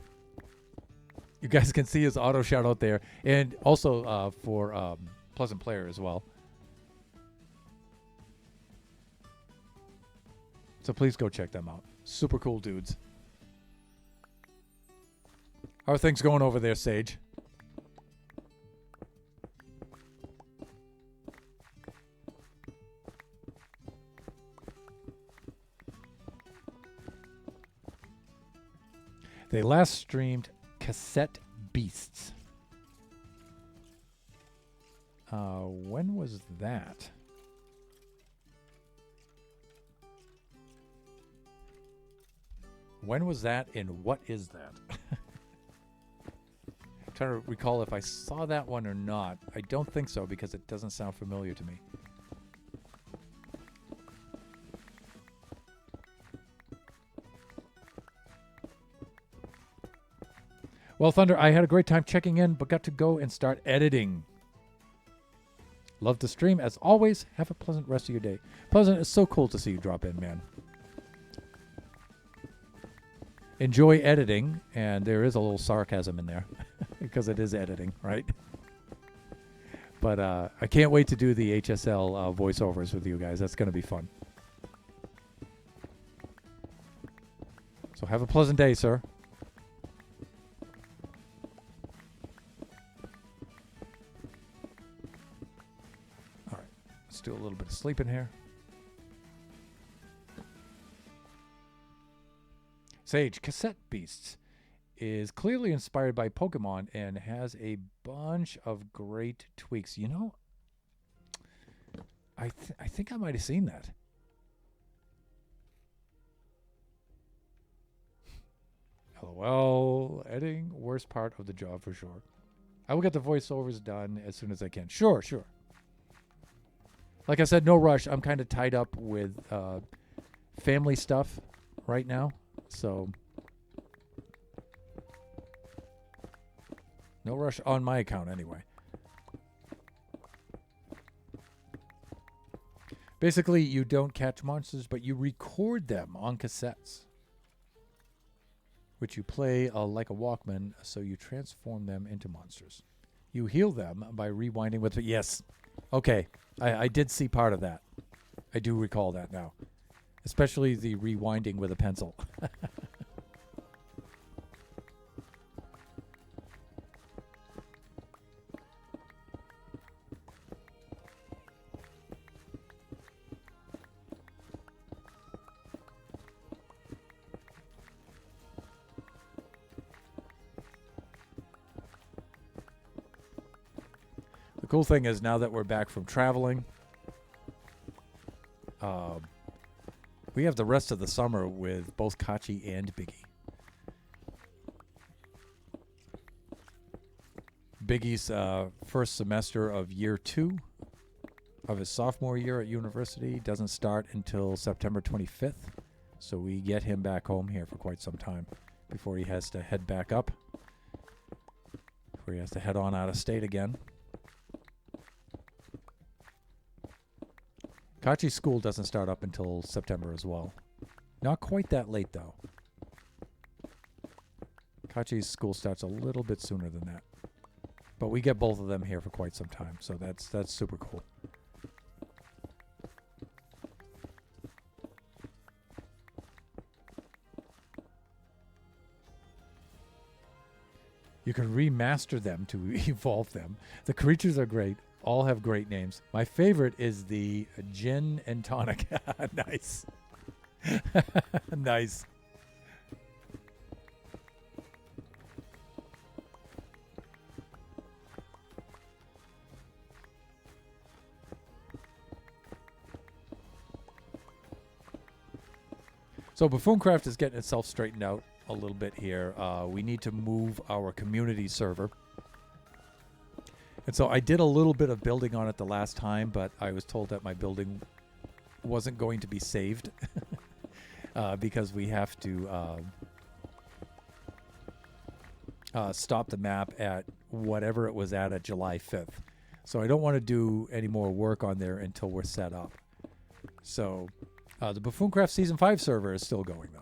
You guys can see his auto shout out there. And also for Pleasant Player as well. So please go check them out. Super cool dudes. How are things going over there, Sage? They last streamed Cassette Beasts. When was that? When was that and what is that? I'm trying to recall if I saw that one or not. I don't think so because it doesn't sound familiar to me. Well, Thunder, I had a great time checking in, but got to go and start editing. Love to stream. As always, have a pleasant rest of your day. Pleasant, it's so cool to see you drop in, man. Enjoy editing, and there is a little sarcasm in there because it is editing, right? But I can't wait to do the HSL voiceovers with you guys. That's going to be fun. So have a pleasant day, sir. Let's do a little bit of sleeping here. Sage, Cassette Beasts is clearly inspired by Pokemon and has a bunch of great tweaks. You know, I think I might have seen that. LOL, editing, worst part of the job for sure. I will get the voiceovers done as soon as I can. Sure. Like I said, no rush. I'm kind of tied up with family stuff right now. So, no rush on my account anyway. Basically, you don't catch monsters, but you record them on cassettes, which you play like a Walkman, so you transform them into monsters. You heal them by rewinding with... Yes. Okay. I did see part of that. I do recall that now. Especially the rewinding with a pencil. cool thing is now that we're back from traveling, we have the rest of the summer with both Kachi and Biggie. Biggie's first semester of year 2 of his sophomore year at university doesn't start until September 25th. So we get him back home here for quite some time before he has to head back up. Before he has to head on out of state again. Kachi's school doesn't start up until September as well. Not quite that late, though. Kachi's school starts a little bit sooner than that. But we get both of them here for quite some time, so that's super cool. You can remaster them to evolve them. The creatures are great. All have great names. My favorite is the gin and tonic. Nice. Nice. So Buffooncraft is getting itself straightened out a little bit here. We need to move our community server. And so I did a little bit of building on it the last time, but I was told that my building wasn't going to be saved because we have to stop the map at whatever it was at July 5th. So I don't want to do any more work on there until we're set up. So the Buffooncraft Season 5 server is still going, though.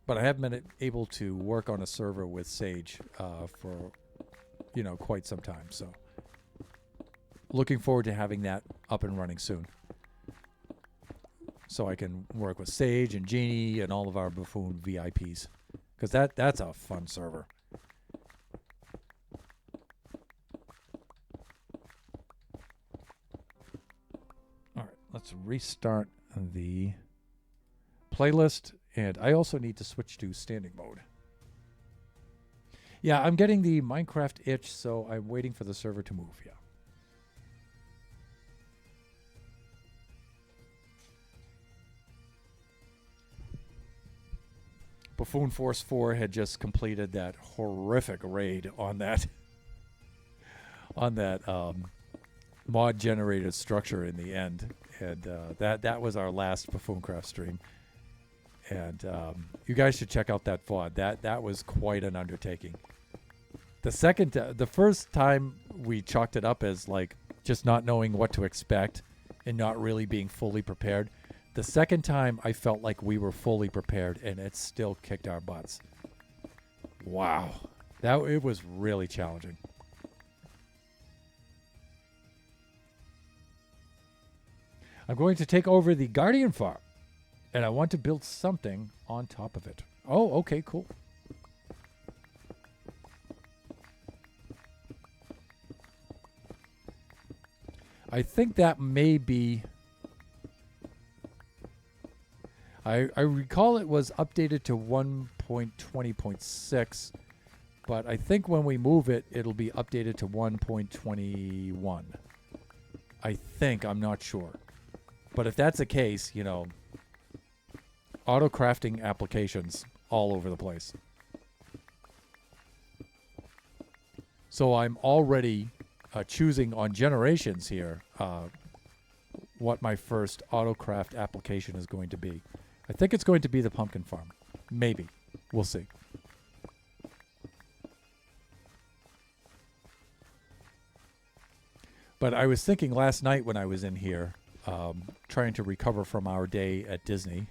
But I haven't been able to work on a server with Sage for, quite some time. So looking forward to having that up and running soon. So I can work with Sage and Genie and all of our Buffoon VIPs. Because that's a fun server. All right, let's restart the playlist. And I also need to switch to standing mode. Yeah, I'm getting the Minecraft itch, so I'm waiting for the server to move, yeah. Buffoon Force 4 had just completed that horrific raid on that mod generated structure in the end. And that was our last Buffooncraft stream. And you guys should check out that VOD. That was quite an undertaking. The first time we chalked it up as like just not knowing what to expect and not really being fully prepared. The second time I felt like we were fully prepared and it still kicked our butts. Wow. It was really challenging. I'm going to take over the Guardian Farm. And I want to build something on top of it. Oh, okay, cool. I think that may be... I recall it was updated to 1.20.6, but I think when we move it, it'll be updated to 1.21. I think, I'm not sure. But if that's the case, auto crafting applications all over the place. So I'm already choosing on generations here what my first auto craft application is going to be. I think it's going to be the pumpkin farm. Maybe. We'll see. But I was thinking last night when I was in here, trying to recover from our day at Disney,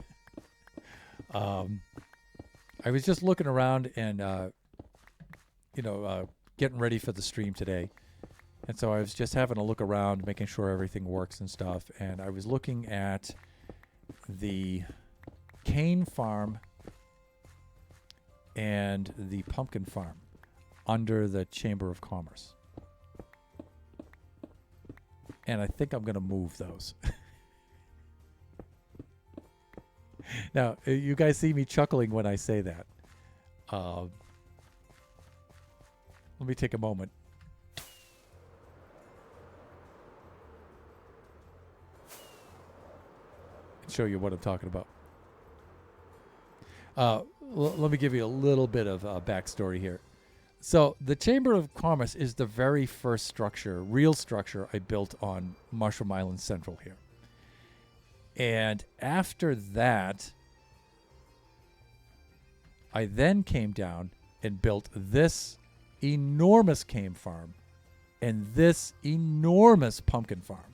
I was just looking around and, getting ready for the stream today. And so I was just having a look around, making sure everything works and stuff. And I was looking at the cane farm and the pumpkin farm under the Chamber of Commerce. And I think I'm going to move those. Now, you guys see me chuckling when I say that. Let me take a moment. And show you what I'm talking about. Let me give you a little bit of backstory here. So the Chamber of Commerce is the very first structure, real structure I built on Mushroom Island Central here. And after that, I then came down and built this enormous cane farm and this enormous pumpkin farm.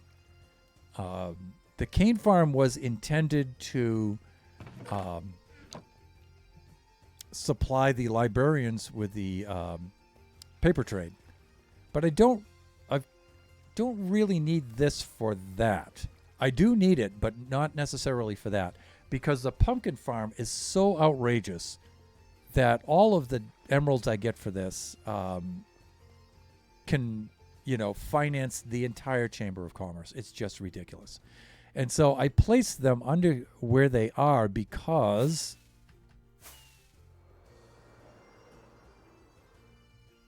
The cane farm was intended to supply the librarians with the paper trade, but I don't really need this for that. I do need it, but not necessarily for that, because the pumpkin farm is so outrageous that all of the emeralds I get for this can, finance the entire Chamber of Commerce. It's just ridiculous. And so I placed them under where they are because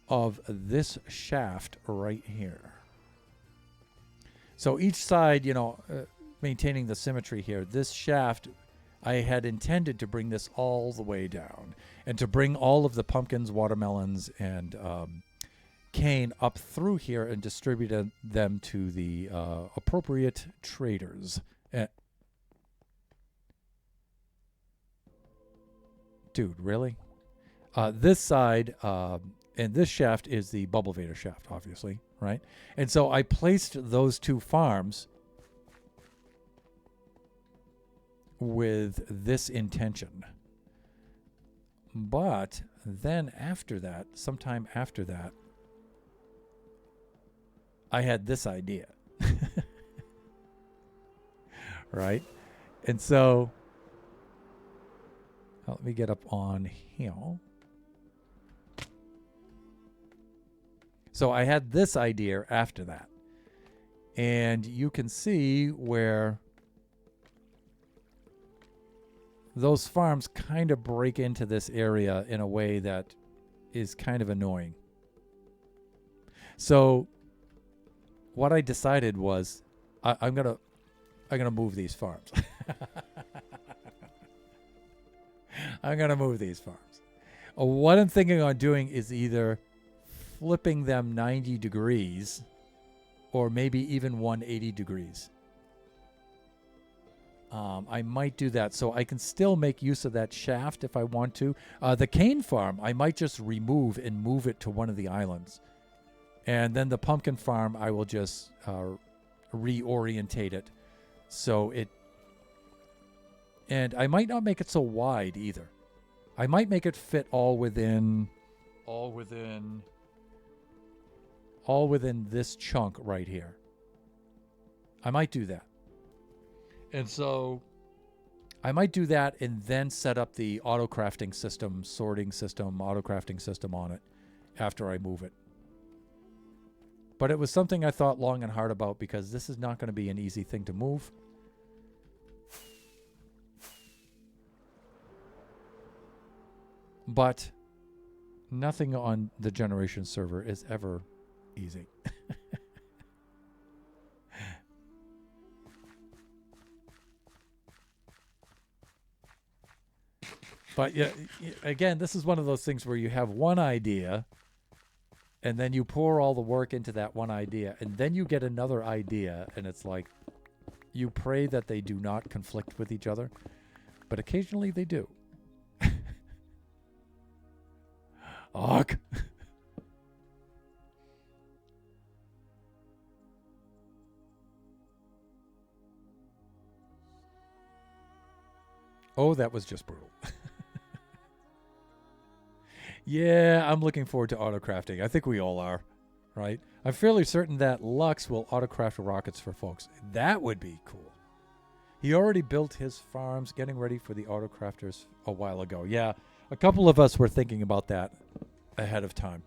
of this shaft right here. So each side, maintaining the symmetry here, this shaft, I had intended to bring this all the way down and to bring all of the pumpkins, watermelons, and cane up through here and distribute them to the appropriate traders. Dude, really? This side and this shaft is the Bubble Vader shaft, obviously, right? And so I placed those two farms with this intention. But then after that, sometime after that, I had this idea. Right? And so, let me get up on here. So I had this idea after that. And you can see where those farms kind of break into this area in a way that is kind of annoying. So what I decided was I'm gonna move these farms. I'm gonna move these farms. What I'm thinking on doing is either flipping them 90 degrees or maybe even 180 degrees. I might do that so I can still make use of that shaft if I want to. The cane farm, I might just remove and move it to one of the islands. And then the pumpkin farm, I will just reorientate it so it... And I might not make it so wide either. I might make it fit all within this chunk right here. I might do that. And so I might do that and then set up the auto crafting system, sorting system, auto crafting system on it after I move it. But it was something I thought long and hard about because this is not going to be an easy thing to move. But nothing on the Generation server is ever easy. But yeah, again, this is one of those things where you have one idea and then you pour all the work into that one idea and then you get another idea and it's like you pray that they do not conflict with each other, but occasionally they do. Ugh. Oh, that was just brutal. Yeah, I'm looking forward to autocrafting. I think we all are, right? I'm fairly certain that Lux will autocraft rockets for folks. That would be cool. He already built his farms, getting ready for the autocrafters a while ago. Yeah, a couple of us were thinking about that ahead of time.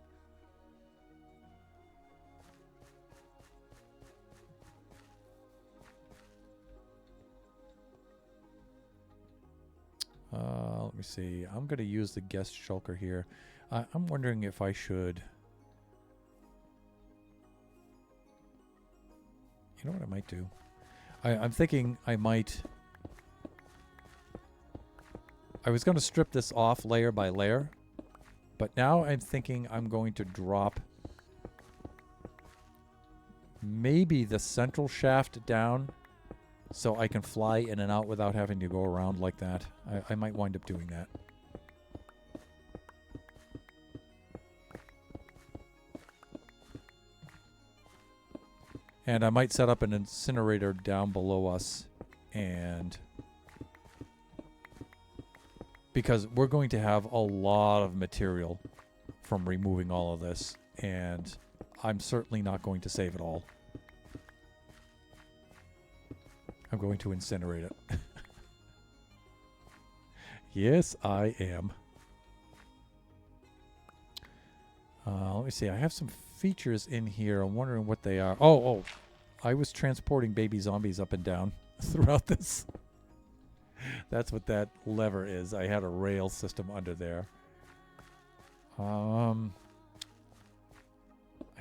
Let me see. I'm going to use the guest shulker here. I'm wondering if I should You know what I might do? I'm thinking I might... I was going to strip this off layer by layer, but now I'm thinking I'm going to drop maybe the central shaft down so I can fly in and out without having to go around like that. I might wind up doing that. And I might set up an incinerator down below us, and because we're going to have a lot of material from removing all of this, and I'm certainly not going to save it all. I'm going to incinerate it. Yes, I am. Let me see. I have some features in here. I'm wondering what they are. Oh, I was transporting baby zombies up and down throughout this. That's what that lever is. I had a rail system under there. I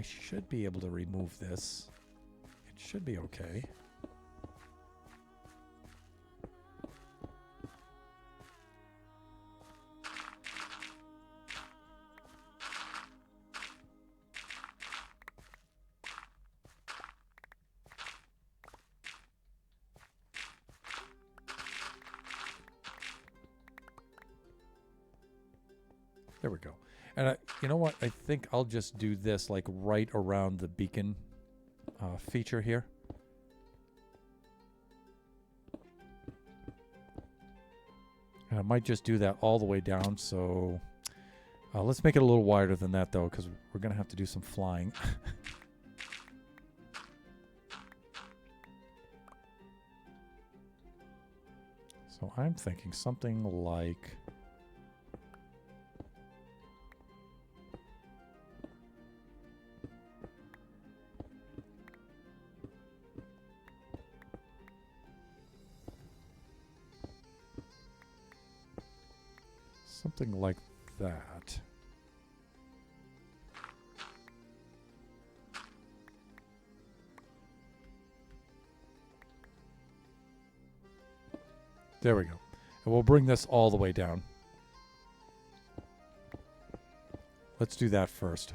should be able to remove this. It should be okay. There we go. And you know what? I think I'll just do this like right around the beacon feature here. And I might just do that all the way down. So let's make it a little wider than that, though, because we're going to have to do some flying. So I'm thinking something like... something like that. There we go. And we'll bring this all the way down. Let's do that first.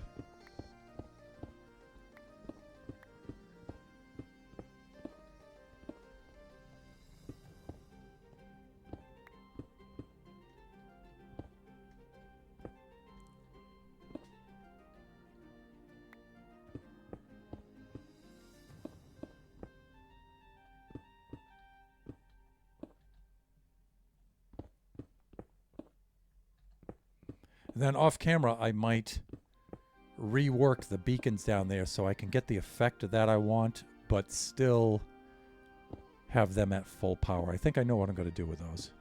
Then off camera, I might rework the beacons down there so I can get the effect that I want, but still have them at full power. I think I know what I'm going to do with those.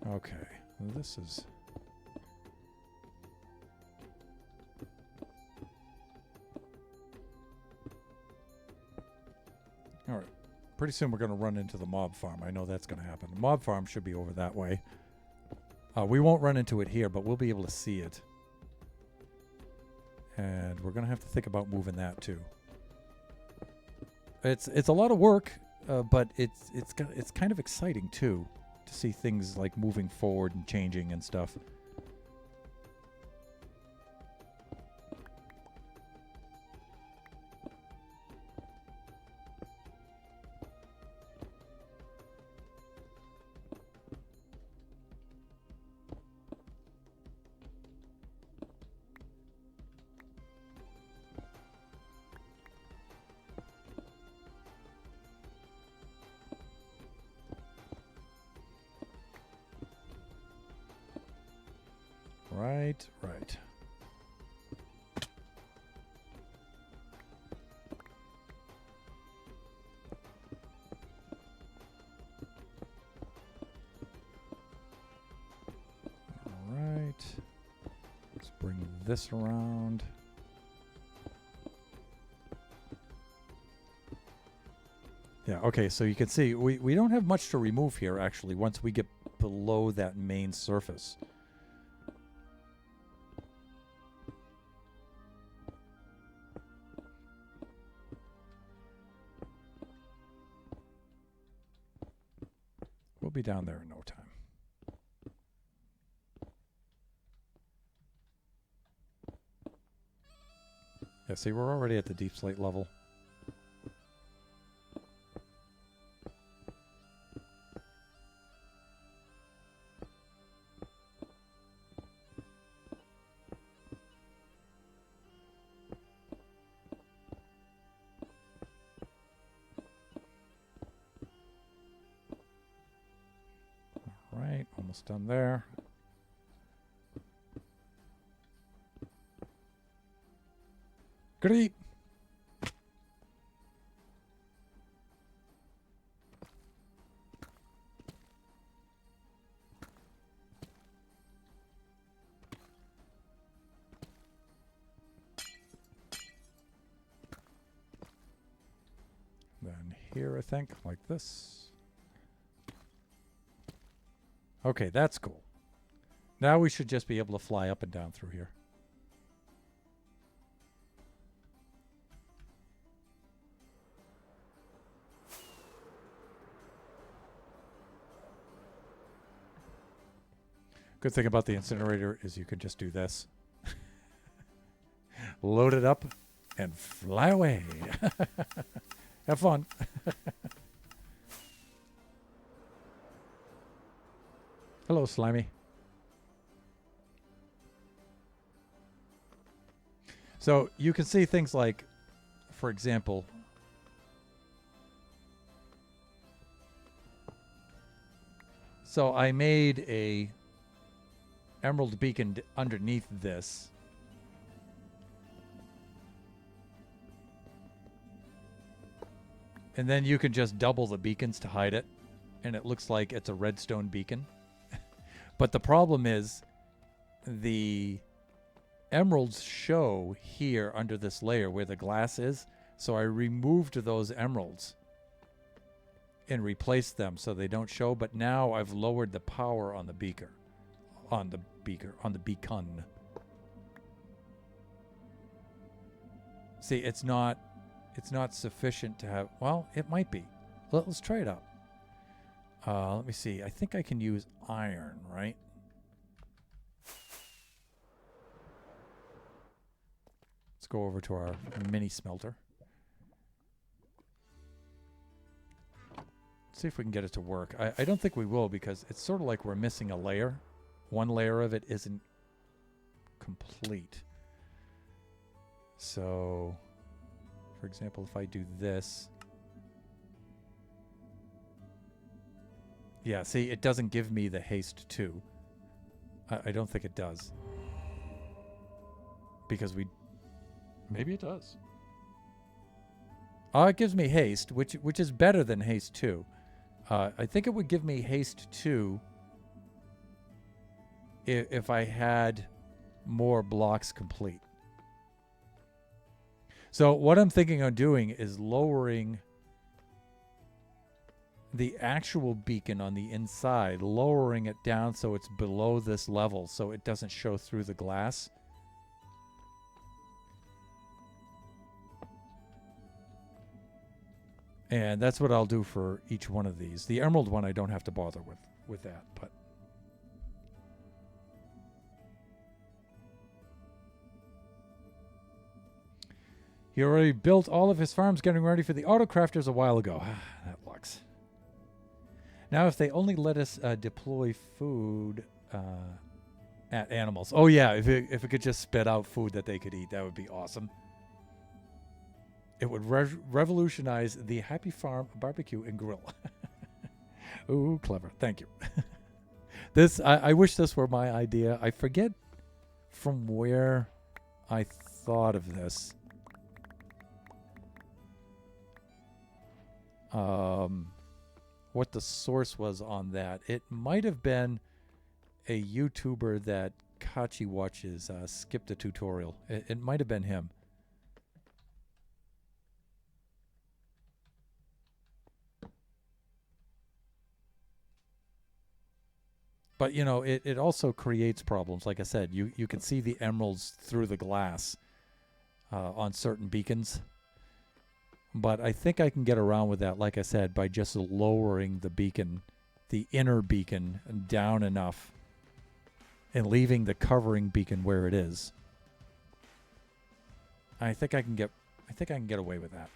Okay, well, this is... All right, pretty soon we're going to run into the mob farm. I know that's going to happen. The mob farm should be over that way. We won't run into it here, but we'll be able to see it. And we're going to have to think about moving that too. It's a lot of work, but it's kind of exciting too, to see things like moving forward and changing and stuff. Right. right. Let's bring this around. Yeah, okay, so you can see we don't have much to remove here, actually, once we get below that main surface. We'll be down there in no time. Yeah, see, we're already at the deep slate level. Right, almost done there. Great. Then here, I think, like this. Okay, that's cool. Now we should just be able to fly up and down through here. Good thing about the incinerator is you could just do this. Load it up and fly away. Have fun. Hello, Slimy. So you can see things like, for example, so I made a emerald beacon underneath this. And then you can just double the beacons to hide it, and it looks like it's a redstone beacon. But the problem is the emeralds show here under this layer where the glass is. So I removed those emeralds and replaced them so they don't show. But now I've lowered the power on the beaker, on the beacon. See, it's not sufficient to have. Well, it might be. Let's try it out. Let me see. I think I can use iron, right? Let's go over to our mini smelter. See if we can get it to work. I don't think we will because it's sort of like we're missing a layer. One layer of it isn't complete. So, for example, if I do this. Yeah, see, it doesn't give me the haste 2. I don't think it does. Because maybe it does. It gives me haste, which is better than haste 2. I think it would give me haste 2 if I had more blocks complete. So what I'm thinking of doing is lowering the actual beacon on the inside, lowering it down so it's below this level so it doesn't show through the glass. And that's what I'll do for each one of these. The emerald one I don't have to bother with that, but he already built all of his farms getting ready for the autocrafters a while ago. That looks. Now, if they only let us deploy food at animals. Oh, yeah, if it could just spit out food that they could eat, that would be awesome. It would revolutionize the Happy Farm barbecue and grill. Ooh, clever. Thank you. I wish this were my idea. I forget from where I thought of this. What the source was on that. It might have been a YouTuber that Kachi watches skipped a tutorial. It might have been him. But, you know, it also creates problems. Like I said, you can see the emeralds through the glass on certain beacons. But I think I can get around with that, like I said, by just lowering the beacon, the inner beacon, down enough and leaving the covering beacon where it is. I think I can get away with that.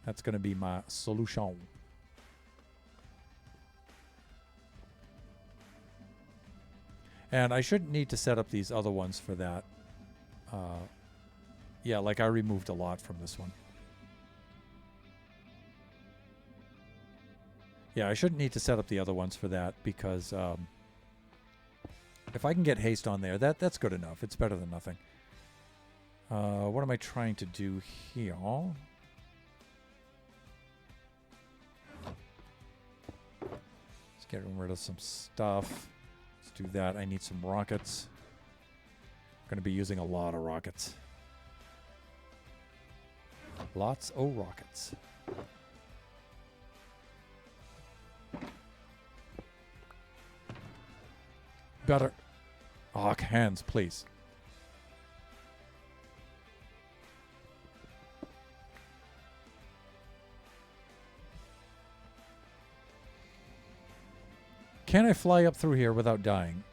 That's going to be my solution. And I shouldn't need to set up these other ones for that. Yeah, like I removed a lot from this one. Yeah, I shouldn't need to set up the other ones for that because if I can get haste on there, that's good enough. It's better than nothing. What am I trying to do here? Let's get rid of some stuff. Let's do that. I need some rockets. I'm going to be using a lot of rockets. Lots of rockets. Better. Oh, hands, please. Can I fly up through here without dying?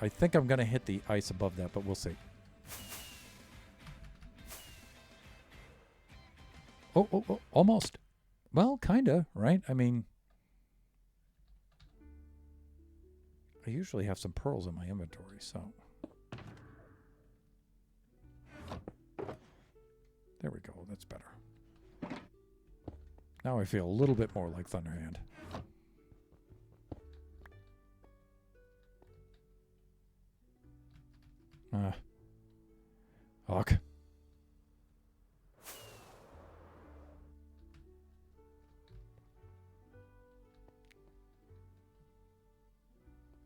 I think I'm going to hit the ice above that, but we'll see. Oh, almost. Well, kinda, right? I mean, I usually have some pearls in my inventory, so. There we go, that's better. Now I feel a little bit more like Thunderhand. Hawk.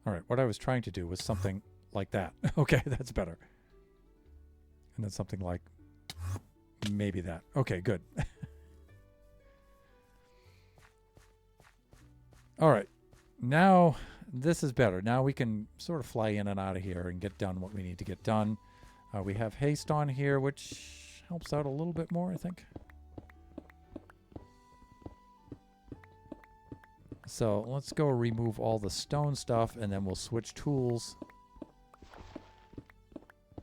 All right, what I was trying to do was something like that. Okay, that's better. And then something like maybe that. Okay, good. All right, now this is better. Now we can sort of fly in and out of here and get done what we need to get done. We have haste on here, which helps out a little bit more, I think. So let's go remove all the stone stuff, and then we'll switch tools.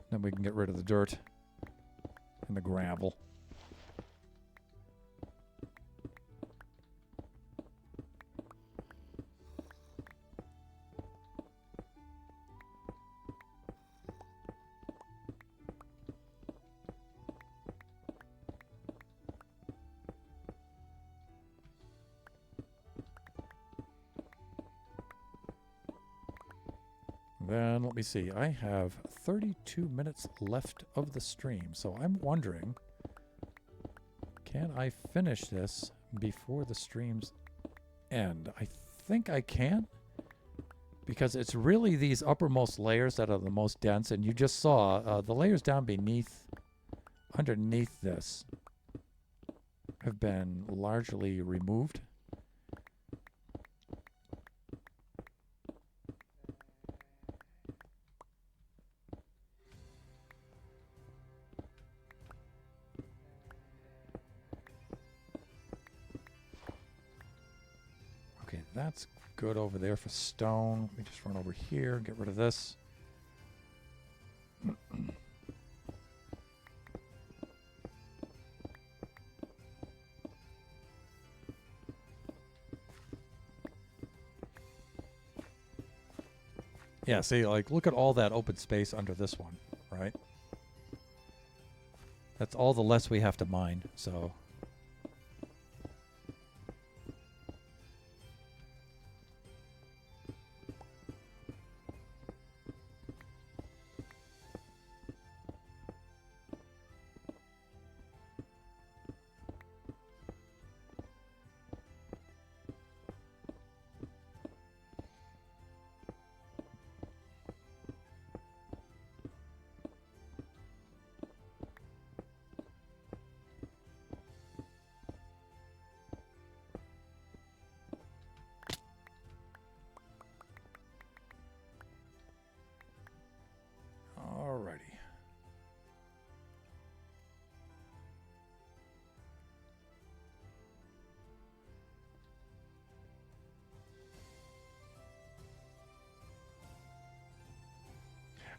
Then we can get rid of the dirt and the gravel. Then let me see. I have 32 minutes left of the stream, so I'm wondering, can I finish this before the streams end? I think I can, because it's really these uppermost layers that are the most dense, and you just saw the layers down underneath this have been largely removed. That's good over there for stone. Let me just run over here and get rid of this. Yeah, see, like, look at all that open space under this one, right? That's all the less we have to mine, so...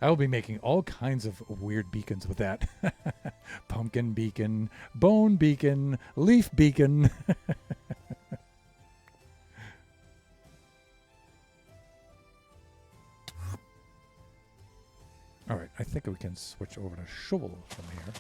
I will be making all kinds of weird beacons with that. Pumpkin beacon, bone beacon, leaf beacon. All right, I think we can switch over to shovel from here.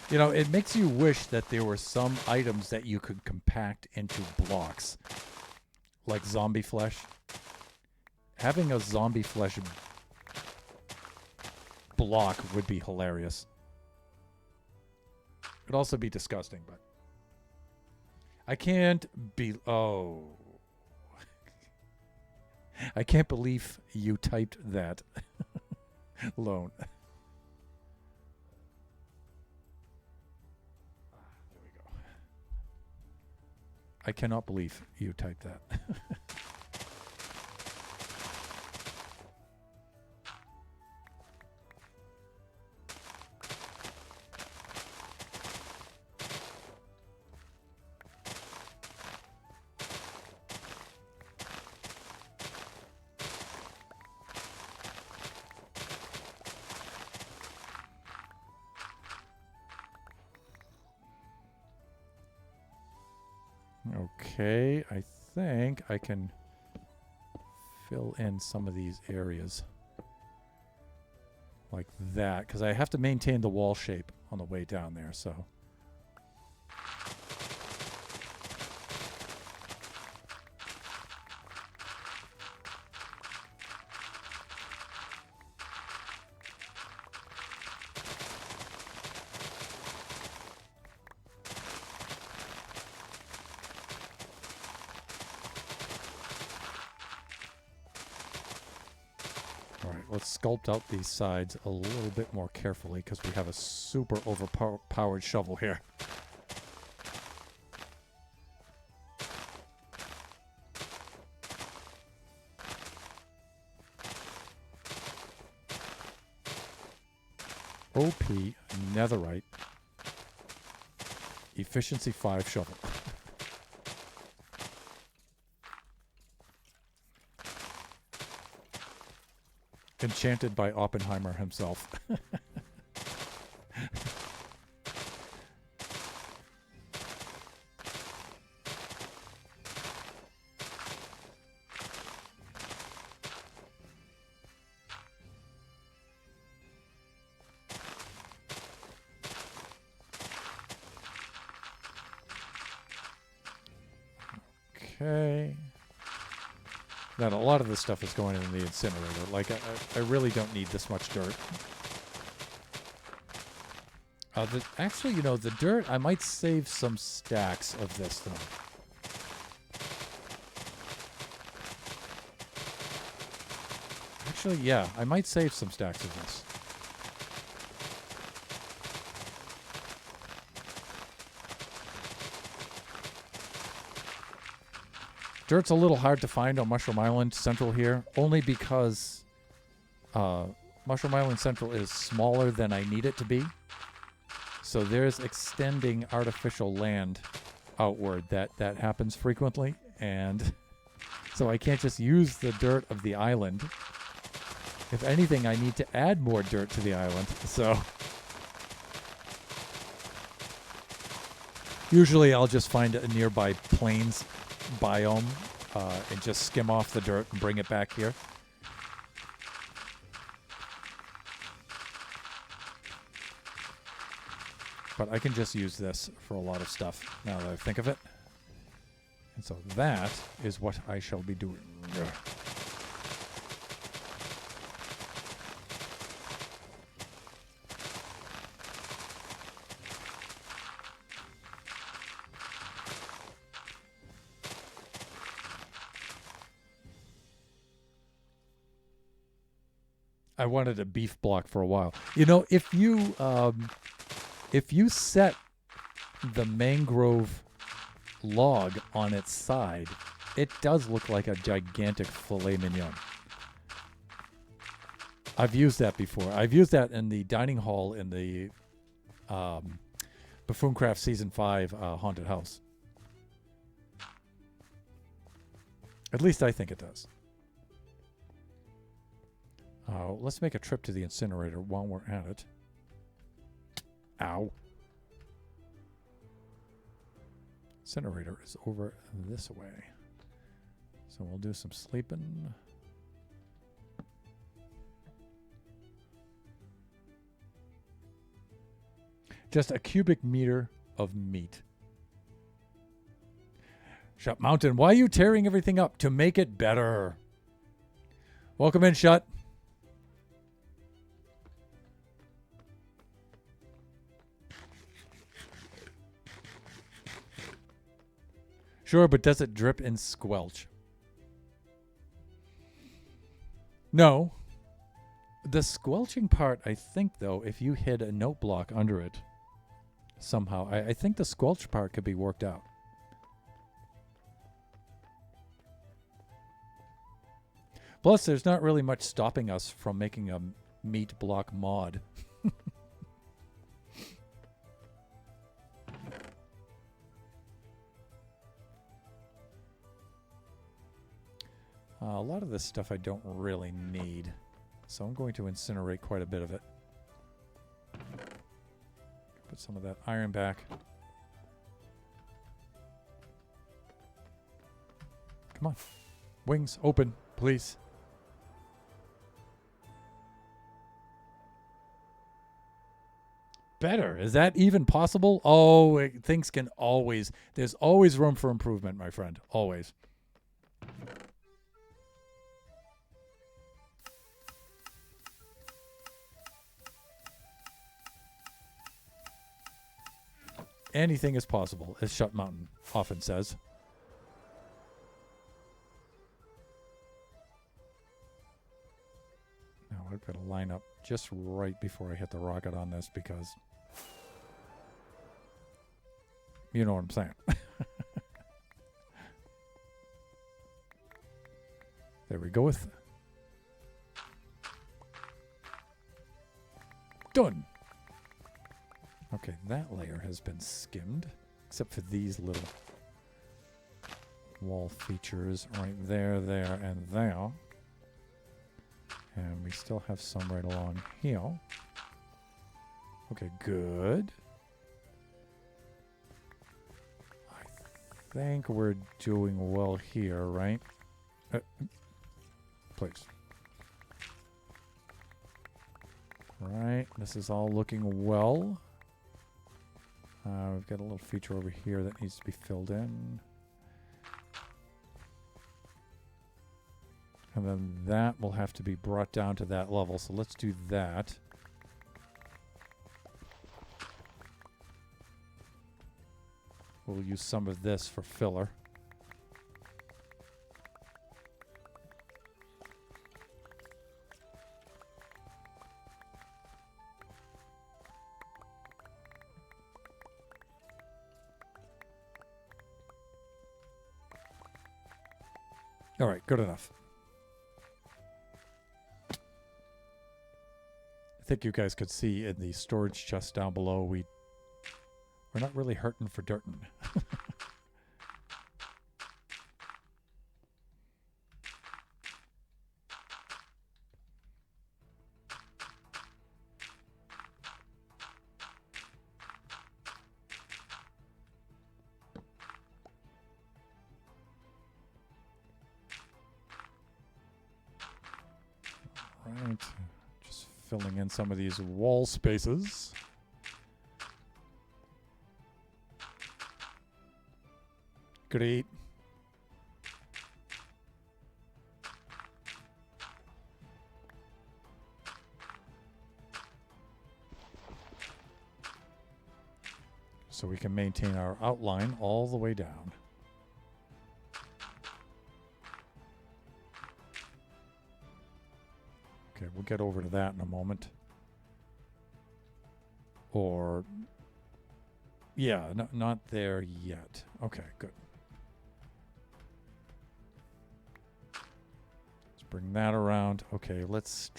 You know, it makes you wish that there were some items that you could compact into blocks, like zombie flesh. Having a zombie flesh block would be hilarious. It'd also be disgusting, but I can't be. Oh, I can't believe you typed that. Loan. I cannot believe you typed that. Okay, I think I can fill in some of these areas like that, because I have to maintain the wall shape on the way down there, so. Let's sculpt out these sides a little bit more carefully because we have a super overpowered shovel here. OP netherite efficiency 5 shovel. Enchanted by Oppenheimer himself. Okay. Now, a lot of this stuff is going in the incinerator. Like, I really don't need this much dirt. Actually, you know, the dirt, I might save some stacks of this, though. Actually, yeah, I might save some stacks of this. Dirt's a little hard to find on Mushroom Island Central here, only because Mushroom Island Central is smaller than I need it to be. So there's extending artificial land outward that happens frequently, and so I can't just use the dirt of the island. If anything, I need to add more dirt to the island, so usually I'll just find a nearby plains biome and just skim off the dirt and bring it back here. But I can just use this for a lot of stuff now that I think of it. And so that is what I shall be doing. I wanted a beef block for a while. You know, if you set the mangrove log on its side, it does look like a gigantic filet mignon. I've used that before. I've used that in the dining hall in the Buffooncraft Season 5 Haunted House. At least I think it does. Let's make a trip to the incinerator while we're at it. Ow. Incinerator is over this way. So we'll do some sleeping. Just a cubic meter of meat. Shut Mountain, why are you tearing everything up? To make it better. Welcome in, Shut. Sure, but does it drip and squelch? No. The squelching part, I think, though, if you hid a note block under it somehow, I think the squelch part could be worked out. Plus, there's not really much stopping us from making a meat block mod. A lot of this stuff I don't really need, so I'm going to incinerate quite a bit of it. Put some of that iron back. Come on. Wings, open, please. Better. Is that even possible? Oh, things can always... There's always room for improvement, my friend. Always. Anything is possible, as Shut Mountain often says. Now I've got to line up just right before I hit the rocket on this because... You know what I'm saying. There we go with... Done. Okay, that layer has been skimmed, except for these little wall features right there, there, and there. And we still have some right along here. Okay, good. I think we're doing well here, right? Please. Right, this is all looking well. We've got a little feature over here that needs to be filled in. And then that will have to be brought down to that level. So let's do that. We'll use some of this for filler. All right, good enough. I think you guys could see in the storage chest down below, we're not really hurting for dirtin'. Right, just filling in some of these wall spaces. Great. So we can maintain our outline all the way down. Okay, we'll get over to that in a moment. Or, yeah, not there yet. Okay, good. Let's bring that around. Okay, let's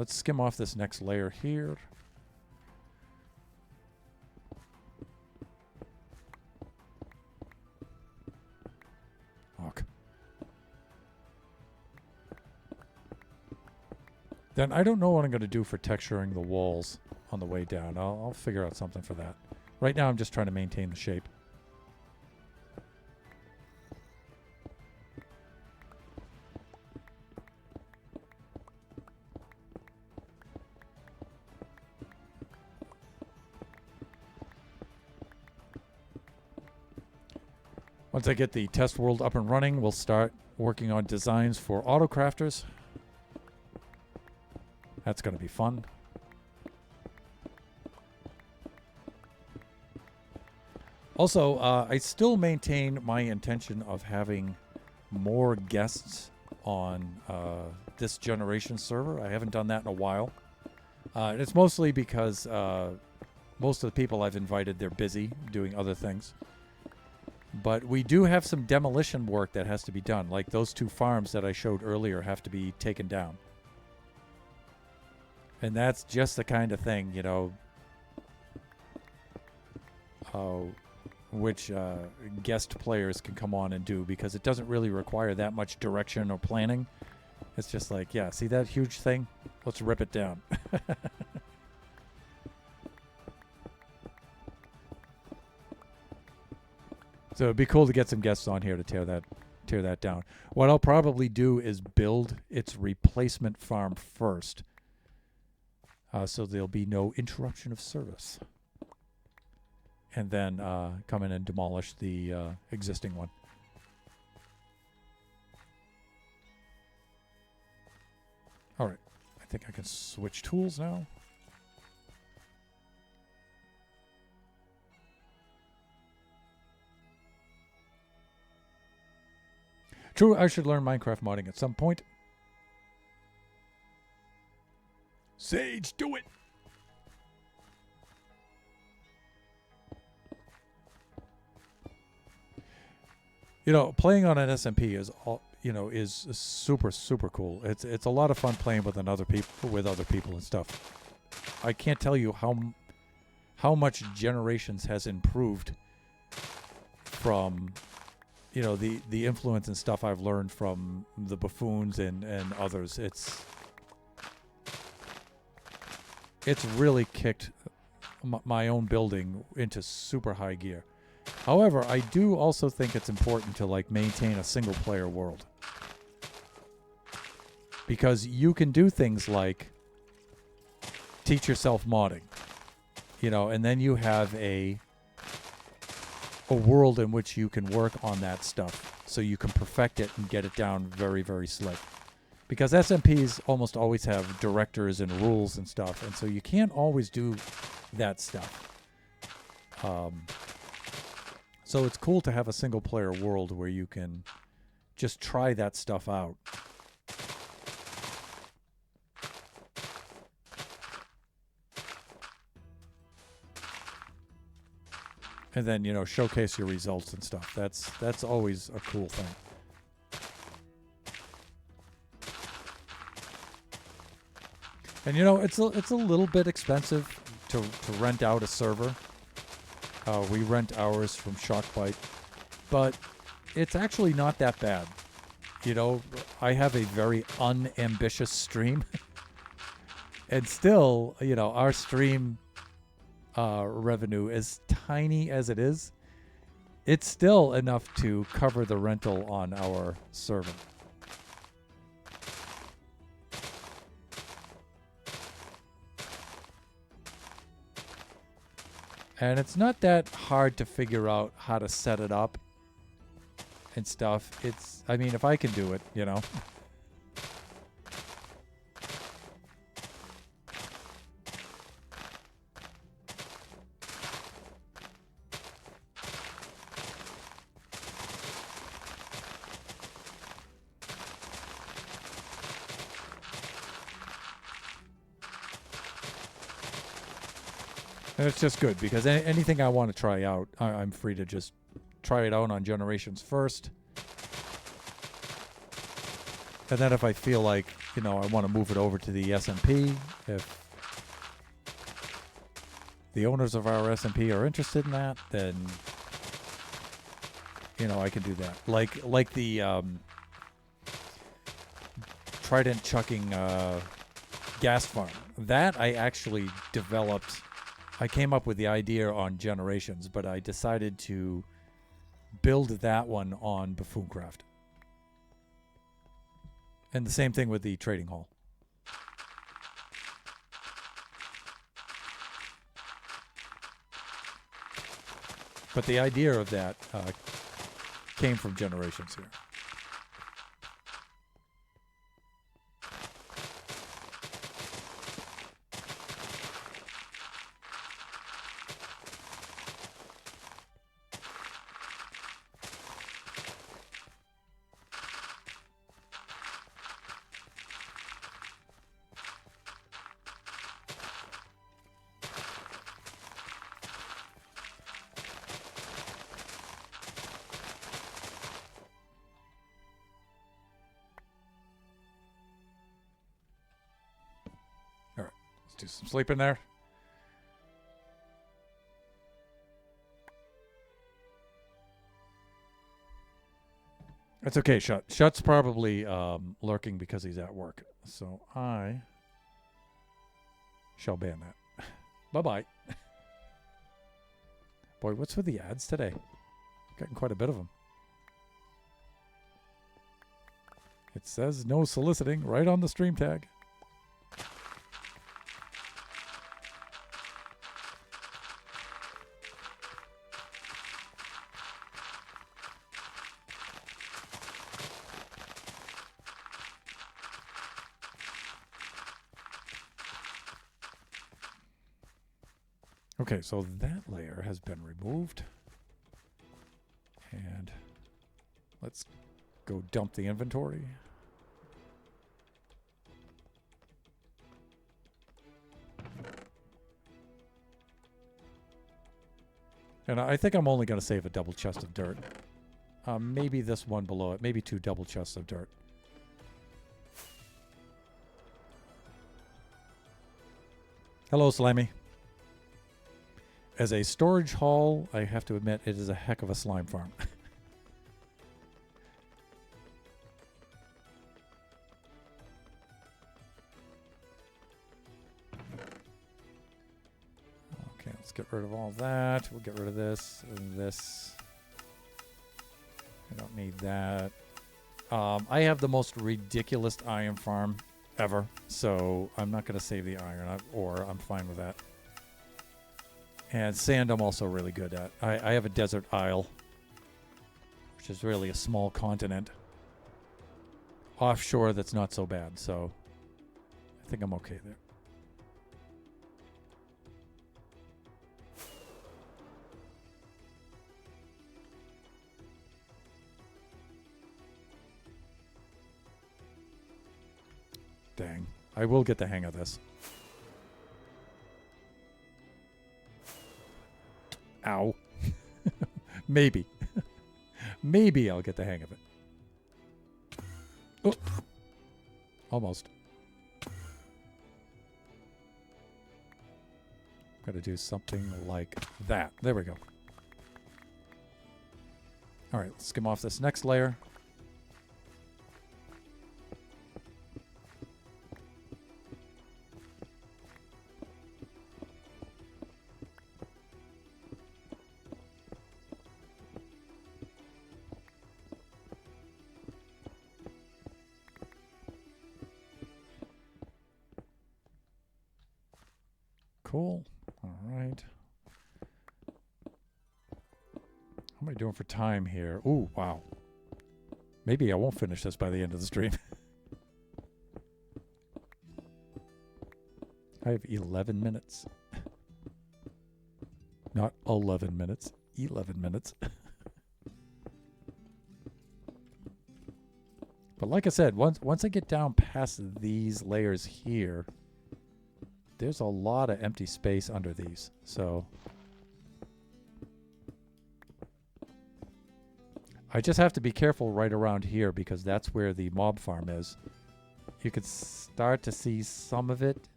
skim off this next layer here. Then I don't know what I'm going to do for texturing the walls on the way down. I'll figure out something for that. Right now I'm just trying to maintain the shape. Once I get the test world up and running, we'll start working on designs for autocrafters. That's going to be fun. Also, I still maintain my intention of having more guests on this generation server. I haven't done that in a while. And it's mostly because most of the people I've invited, they're busy doing other things. But we do have some demolition work that has to be done. Like those 2 farms that I showed earlier have to be taken down. And that's just the kind of thing, you know, which guest players can come on and do, because it doesn't really require that much direction or planning. It's just like, yeah, see that huge thing? Let's rip it down. So it'd be cool to get some guests on here to tear that down. What I'll probably do is build its replacement farm first, so there'll be no interruption of service, and then come in and demolish the existing one. All right, I think I can switch tools now. True, I should learn Minecraft modding at some point. Sage, do it! You know, playing on an SMP is is super, super cool. It's a lot of fun playing with other people and stuff. I can't tell you how much Generations has improved from the influence and stuff I've learned from the Buffoons and others. It's really kicked my own building into super high gear. However, I do also think it's important to maintain a single player world, because you can do things like teach yourself modding, and then you have a world in which you can work on that stuff, so you can perfect it and get it down very, very slick. Because SMPs almost always have directors and rules and stuff, and so you can't always do that stuff. So it's cool to have a single player world where you can just try that stuff out. And then, showcase your results and stuff. That's always a cool thing. And it's a little bit expensive to rent out a server. We rent ours from Shockbite, but it's actually not that bad. I have a very unambitious stream, and still, our stream revenue, as tiny as it is, it's still enough to cover the rental on our server. And it's not that hard to figure out how to set it up and stuff. If I can do it, And it's just good, because anything I want to try out, I'm free to just try it out on Generations first. And then if I feel like, I want to move it over to the SMP, if the owners of our SMP are interested in that, then, I can do that. Like the Trident chucking gas farm. That I actually developed. I came up with the idea on Generations, but I decided to build that one on Buffooncraft. And the same thing with the trading hall. But the idea of that came from Generations here. Do some sleeping there. That's okay, Shut. Shut's probably lurking because he's at work. So I shall ban that. Bye-bye. Boy, what's with the ads today? Getting quite a bit of them. It says no soliciting right on the stream tag. Okay, so that layer has been removed. And let's go dump the inventory. And I think I'm only going to save a double chest of dirt. Maybe this one below it. Maybe 2 double chests of dirt. Hello, Slimy. As a storage hall, I have to admit, it is a heck of a slime farm. Okay, let's get rid of all that. We'll get rid of this and this. I don't need that. I have the most ridiculous iron farm ever, so I'm not going to save the iron, or I'm fine with that. And sand I'm also really good at. I have a desert isle, which is really a small continent. Offshore that's not so bad, so I think I'm okay there. Dang. I will get the hang of this. Ow. Maybe. Maybe I'll get the hang of it. Oh. Almost. Got to do something like that. There we go. All right, let's skim off this next layer. Cool. All right. How am I doing for time here? Ooh, wow. Maybe I won't finish this by the end of the stream. I have 11 minutes. Not 11 minutes. 11 minutes. But like I said, once I get down past these layers here, there's a lot of empty space under these, so I just have to be careful right around here because that's where the mob farm is. You could start to see some of it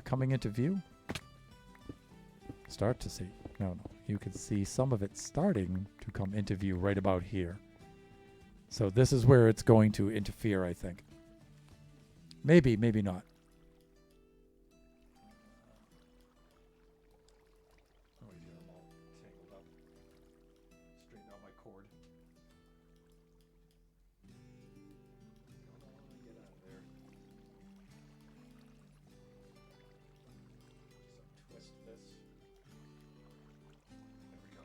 coming into view. Start to see. No. You can see some of it starting to come into view right about here. So this is where it's going to interfere, I think. Maybe, maybe not. cord. Come on, get out of there. Just twist this. There we go.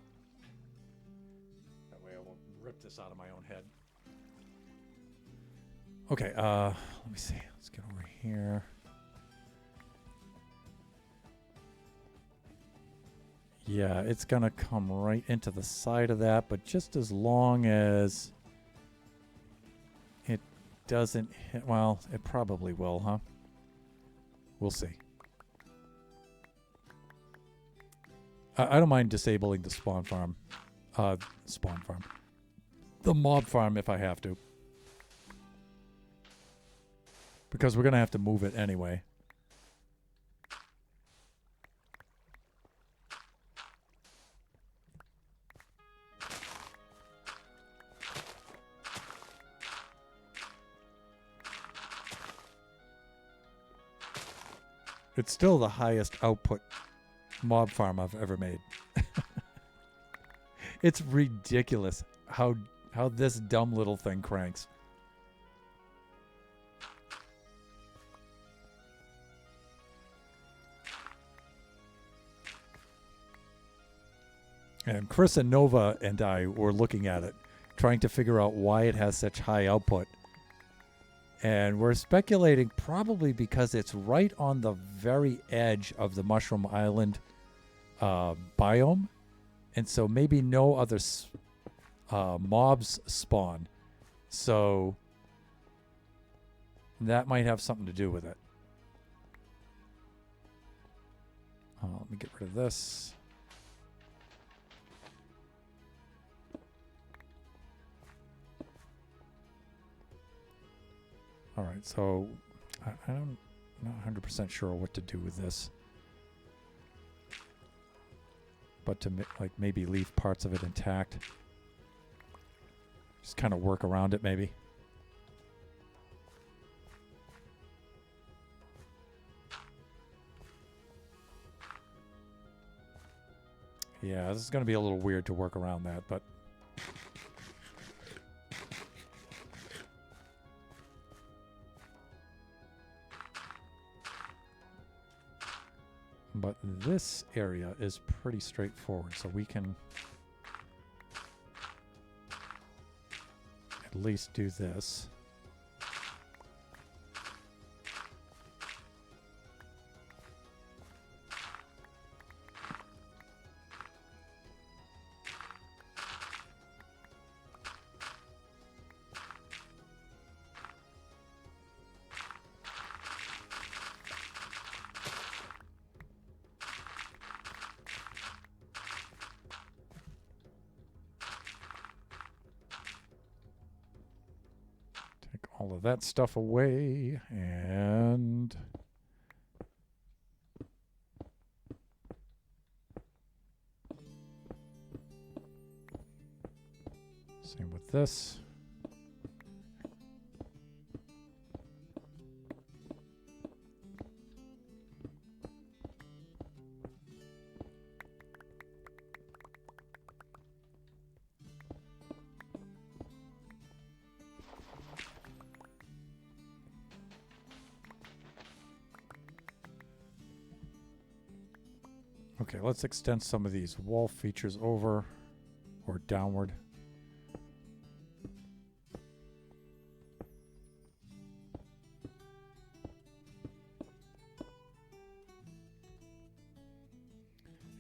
That way I won't rip this out of my own head. Okay, let me see. Let's get over here. Yeah, it's going to come right into the side of that, but just as long as it doesn't hit... Well, it probably will, huh? We'll see. I don't mind disabling the spawn farm. The mob farm if I have to. Because we're going to have to move it anyway. It's still the highest output mob farm I've ever made. It's ridiculous how this dumb little thing cranks. And Chris and Nova and I were looking at it, trying to figure out why it has such high output. And we're speculating probably because it's right on the very edge of the Mushroom Island biome. And so maybe no other mobs spawn. So that might have something to do with it. Let me get rid of this. All right, so I'm not 100% sure what to do with this. But to like maybe leave parts of it intact. Just kind of work around it maybe. Yeah, this is going to be a little weird to work around that, but... But this area is pretty straightforward, so we can at least do this. All of that stuff away, and same with this. Okay, let's extend some of these wall features over or downward.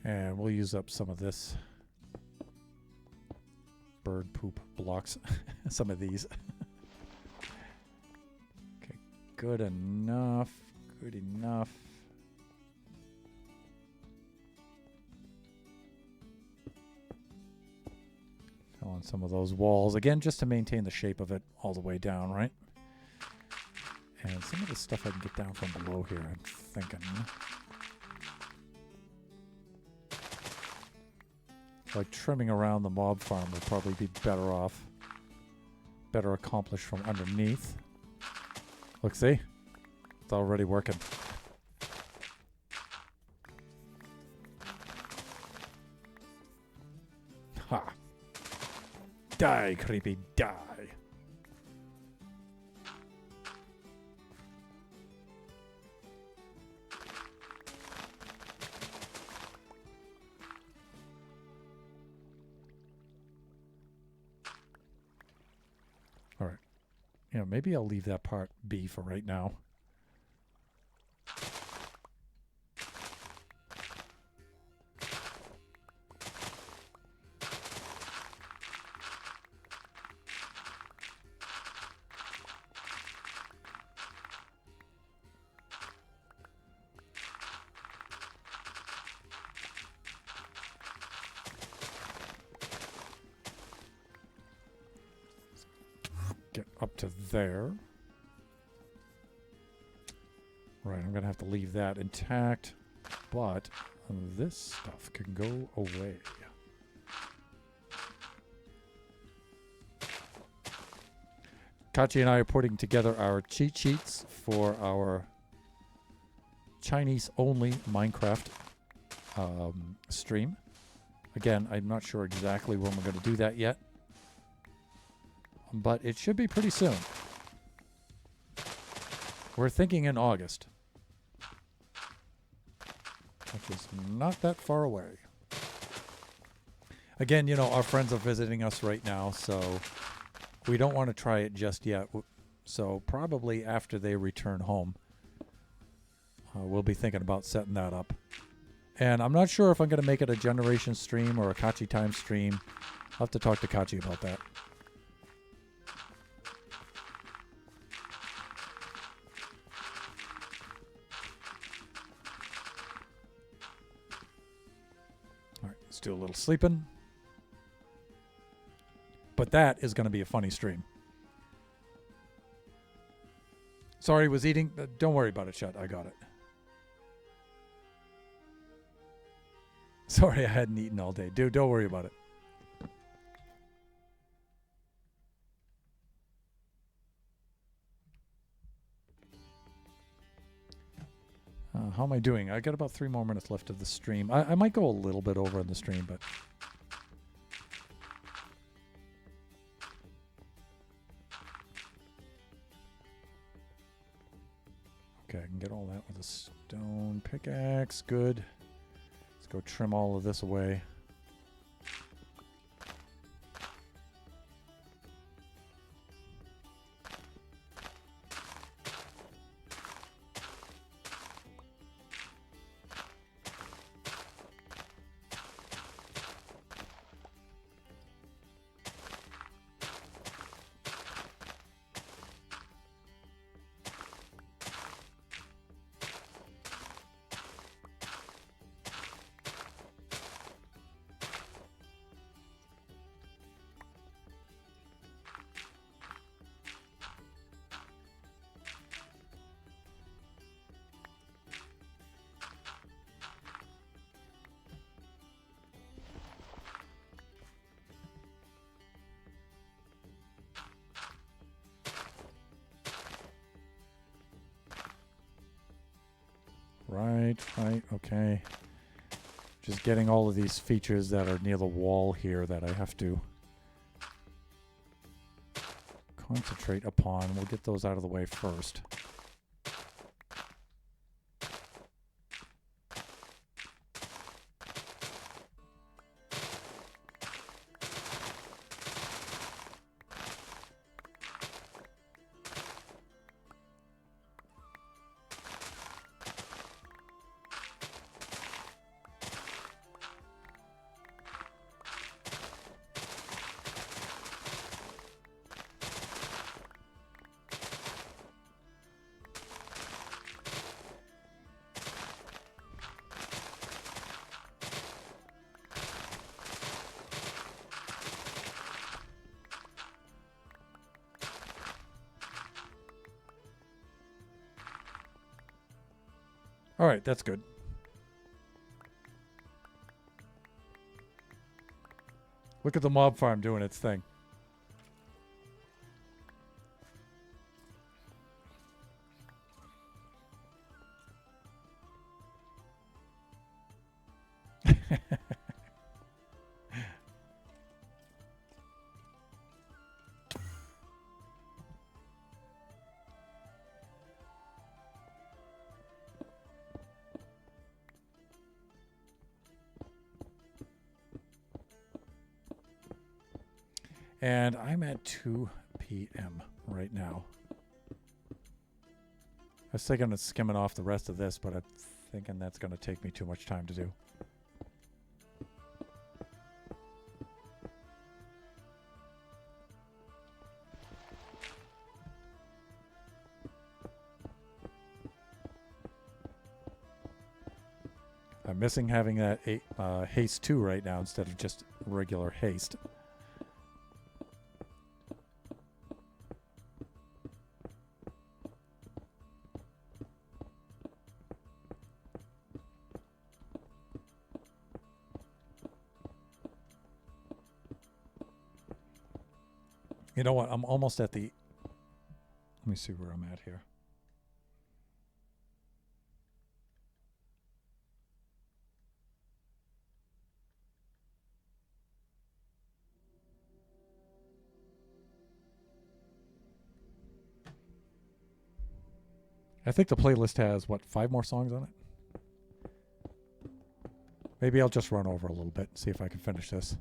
And we'll use up some of this bird poop blocks, some of these. Okay, good enough, good enough. Fill in some of those walls. Again, just to maintain the shape of it all the way down, right? And some of the stuff I can get down from below here, I'm thinking. Like trimming around the mob farm will probably be better off. Better accomplished from underneath. Look, see? It's already working. Ha! Die, creepy, die. All right. Yeah, maybe I'll leave that part be for right now. Get up to there. Right, I'm going to have to leave that intact, but this stuff can go away. Kachi and I are putting together our cheat sheets for our Chinese-only Minecraft stream. Again, I'm not sure exactly when we're going to do that yet, but it should be pretty soon. We're thinking in August, which is not that far away. Again, you know, our friends are visiting us right now, so we don't want to try it just yet. So probably after they return home, we'll be thinking about setting that up. And I'm not sure if I'm going to make it a Generation stream or a Kachi Time stream. I'll have to talk to Kachi about that. All right, let's do a little sleeping. But that is going to be a funny stream. Sorry, was eating. Don't worry about it, Chet. I got it. Sorry, I hadn't eaten all day. Dude, don't worry about it. How am I doing? I got about 3 more minutes left of the stream. I might go a little bit over in the stream, but... Okay, I can get all that with a stone pickaxe. Good. Let's go trim all of this away. Right, okay. Just getting all of these features that are near the wall here that I have to concentrate upon. We'll get those out of the way first. All right, that's good. Look at the mob farm doing its thing. And I'm at 2 p.m. right now. I was thinking of skimming off the rest of this, but I'm thinking that's going to take me too much time to do. I'm missing having that haste 2 right now instead of just regular haste. You know what? I'm almost at the... Let me see where I'm at here. I think the playlist has, what, 5 more songs on it? Maybe I'll just run over a little bit, see if I can finish this.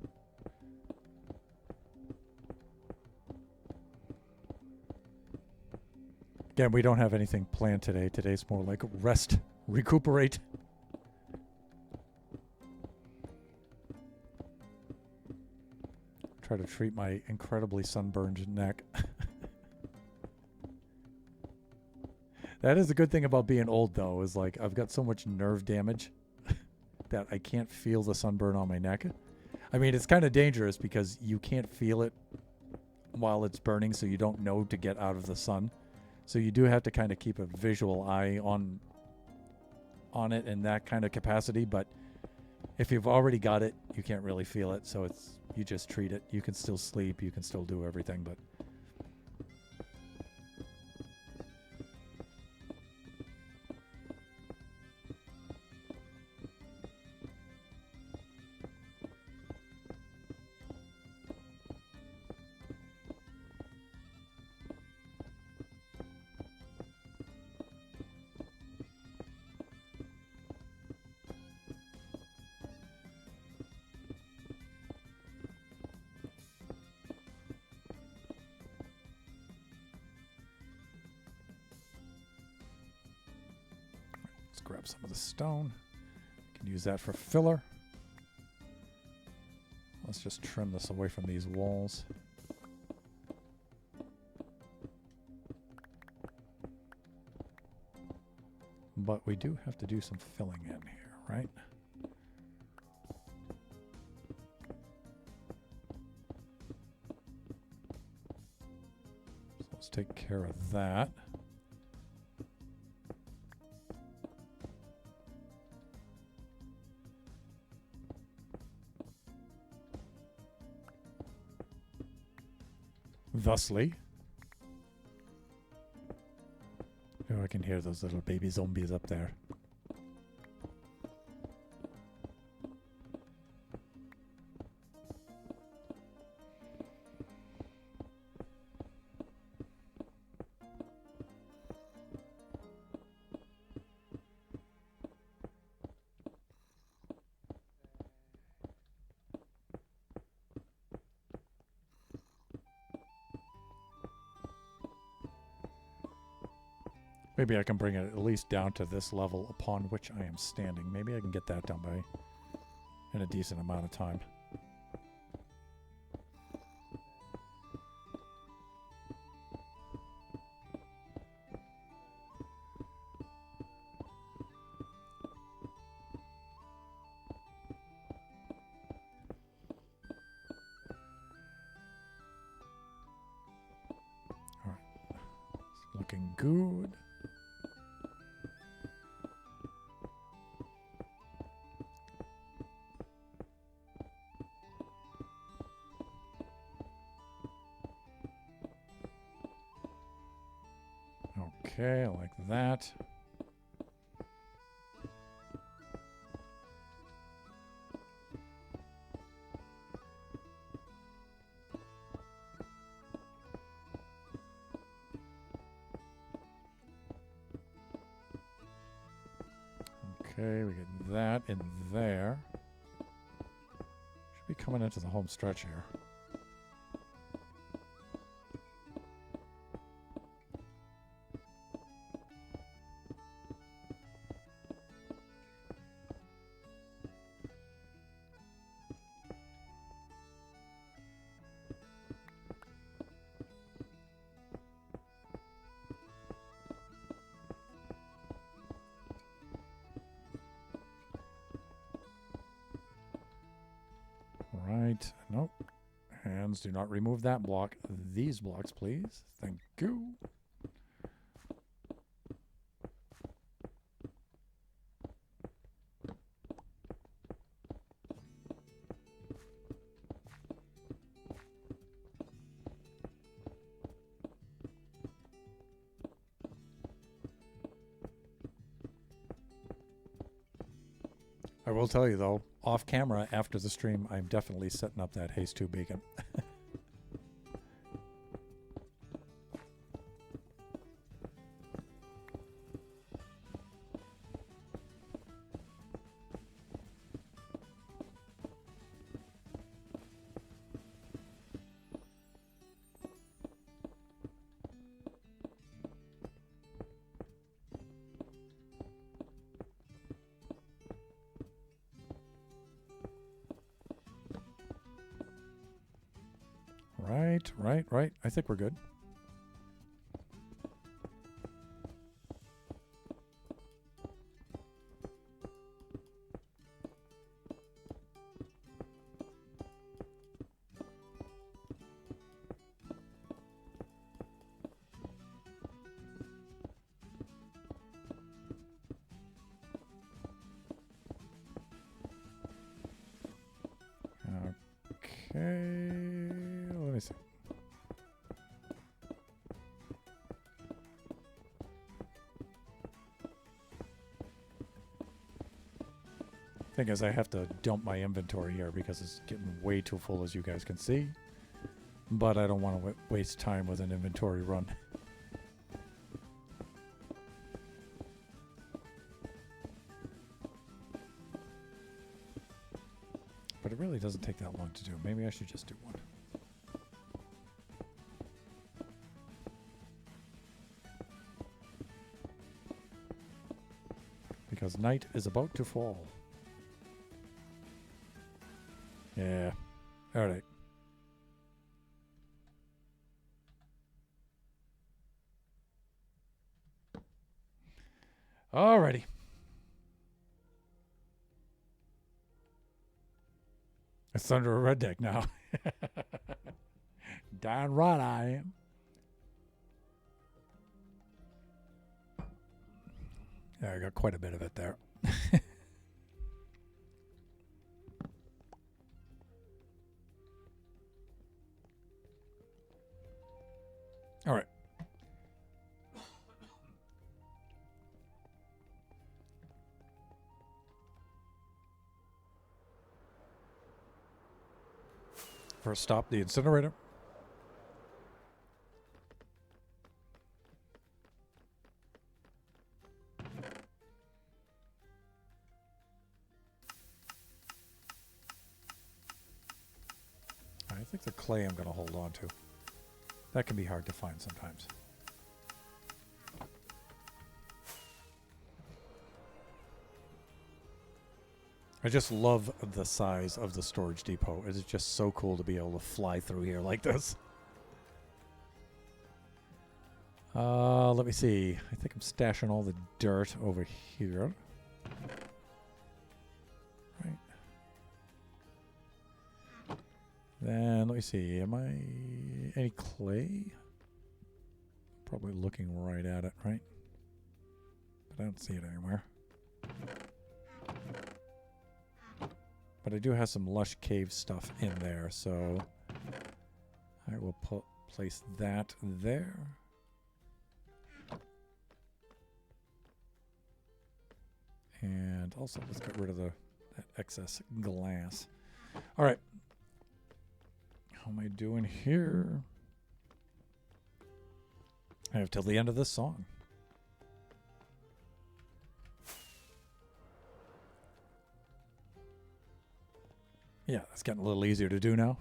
Again, we don't have anything planned today. Today's more like rest, recuperate. Try to treat my incredibly sunburned neck. That is the good thing about being old, though, is like I've got so much nerve damage that I can't feel the sunburn on my neck. I mean, it's kind of dangerous because you can't feel it while it's burning, so you don't know to get out of the sun. So you do have to kind of keep a visual eye on it in that kind of capacity. But if you've already got it, you can't really feel it. So you just treat it. You can still sleep. You can still do everything, but... grab some of the stone. You can use that for filler. Let's just trim this away from these walls. But we do have to do some filling in here, right? So let's take care of that. Thusly. Oh, I can hear those little baby zombies up there. Maybe I can bring it at least down to this level upon which I am standing. Maybe I can get that done in a decent amount of time. All right. It's looking good. Okay, like that. Okay, we get that in there. Should be coming into the home stretch here. right. Nope. Hands, do not remove that block. These blocks, please. Thank you. I will tell you, though, off camera after the stream, I'm definitely setting up that Haze 2 beacon. Right. I think we're good. Okay, let me see. Thing is, I have to dump my inventory here because it's getting way too full, as you guys can see. But I don't want to waste time with an inventory run. But it really doesn't take that long to do. Maybe I should just do one. Because night is about to fall. Yeah. Alright. Alrighty. It's under a red deck now. Darn right I am. Yeah, I got quite a bit of it there. All right. First stop, the incinerator. I think the clay I'm going to hold on to. That can be hard to find sometimes. I just love the size of the storage depot. It's just so cool to be able to fly through here like this. Let me see. I think I'm stashing all the dirt over here. Right. Then, let me see. Am I... any clay? Probably looking right at it, right? But I don't see it anywhere. But I do have some lush cave stuff in there, so I will place that there. And also, let's get rid of that excess glass. All right. How am I doing here? I have till the end of this song. Yeah, that's getting a little easier to do now.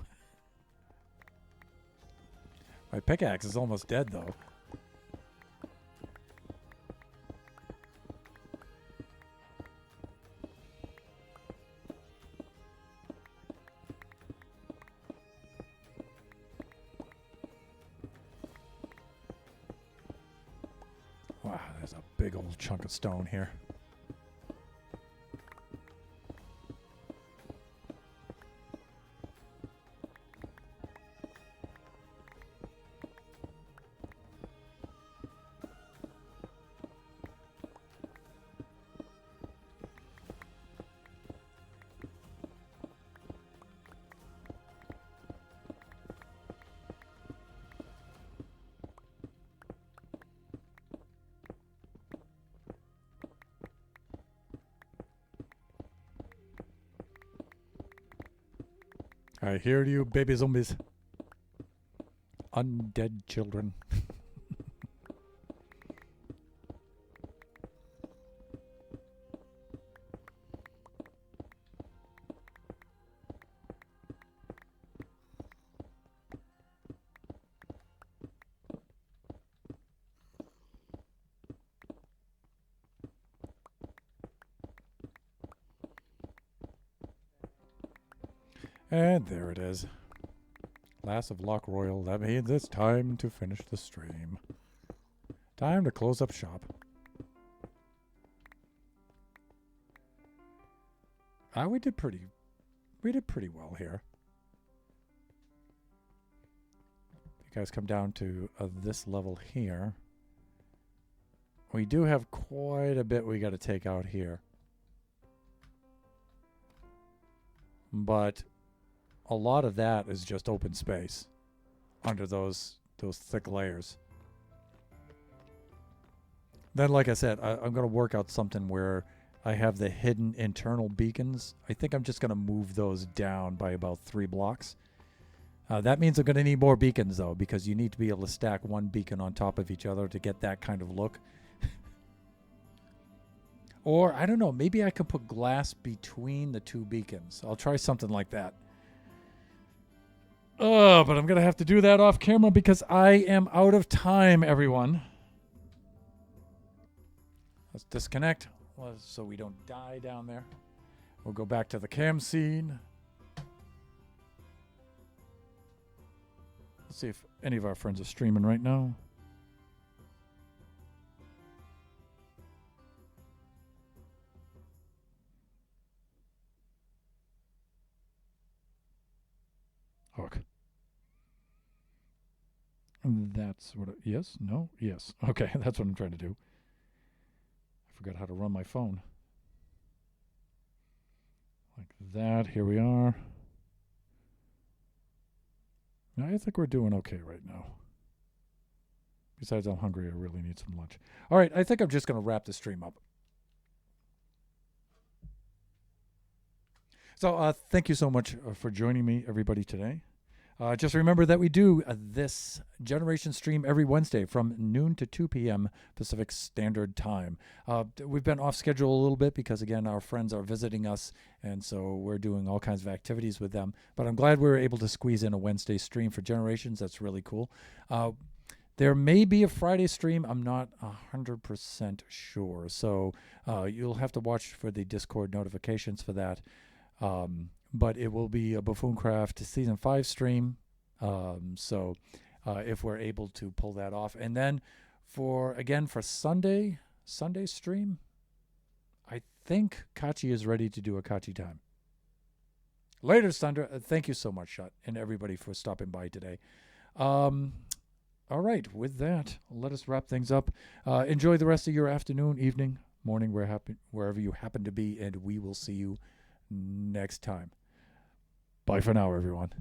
My pickaxe is almost dead, though. Wow, there's a big old chunk of stone here. I hear you, baby zombies. Undead children. And there it is. Last of Loch Royal. That means it's time to finish the stream. Time to close up shop. We did pretty well here. You guys come down to this level here. We do have quite a bit we got to take out here. But a lot of that is just open space under those thick layers. Then, like I said, I'm going to work out something where I have the hidden internal beacons. I think I'm just going to move those down by about 3 blocks. That means I'm going to need more beacons, though, because you need to be able to stack one beacon on top of each other to get that kind of look. Or, I don't know, maybe I could put glass between the 2 beacons. I'll try something like that. Oh, but I'm going to have to do that off camera because I am out of time, everyone. Let's disconnect so we don't die down there. We'll go back to the cam scene. Let's see if any of our friends are streaming right now. Hook. That's what. Yes? No? Yes. Okay, that's what I'm trying to do. I forgot how to run my phone. Like that. Here we are. I think we're doing okay right now. Besides, I'm hungry. I really need some lunch. All right, I think I'm just going to wrap the stream up. So thank you so much for joining me, everybody, today. Just remember that we do this Generation stream every Wednesday from noon to 2 p.m. Pacific Standard Time. We've been off schedule a little bit because, again, our friends are visiting us, and so we're doing all kinds of activities with them. But I'm glad we were able to squeeze in a Wednesday stream for Generations. That's really cool. There may be a Friday stream. I'm not 100% sure. So you'll have to watch for the Discord notifications for that. But it will be a Buffooncraft Season 5 stream. So if we're able to pull that off. And then for Sunday stream, I think Kachi is ready to do a Kachi time. Later, Sandra. Thank you so much, Shut, and everybody for stopping by today. All right, with that, let us wrap things up. Enjoy the rest of your afternoon, evening, morning, wherever you happen to be, and we will see you next time. Bye for now, everyone.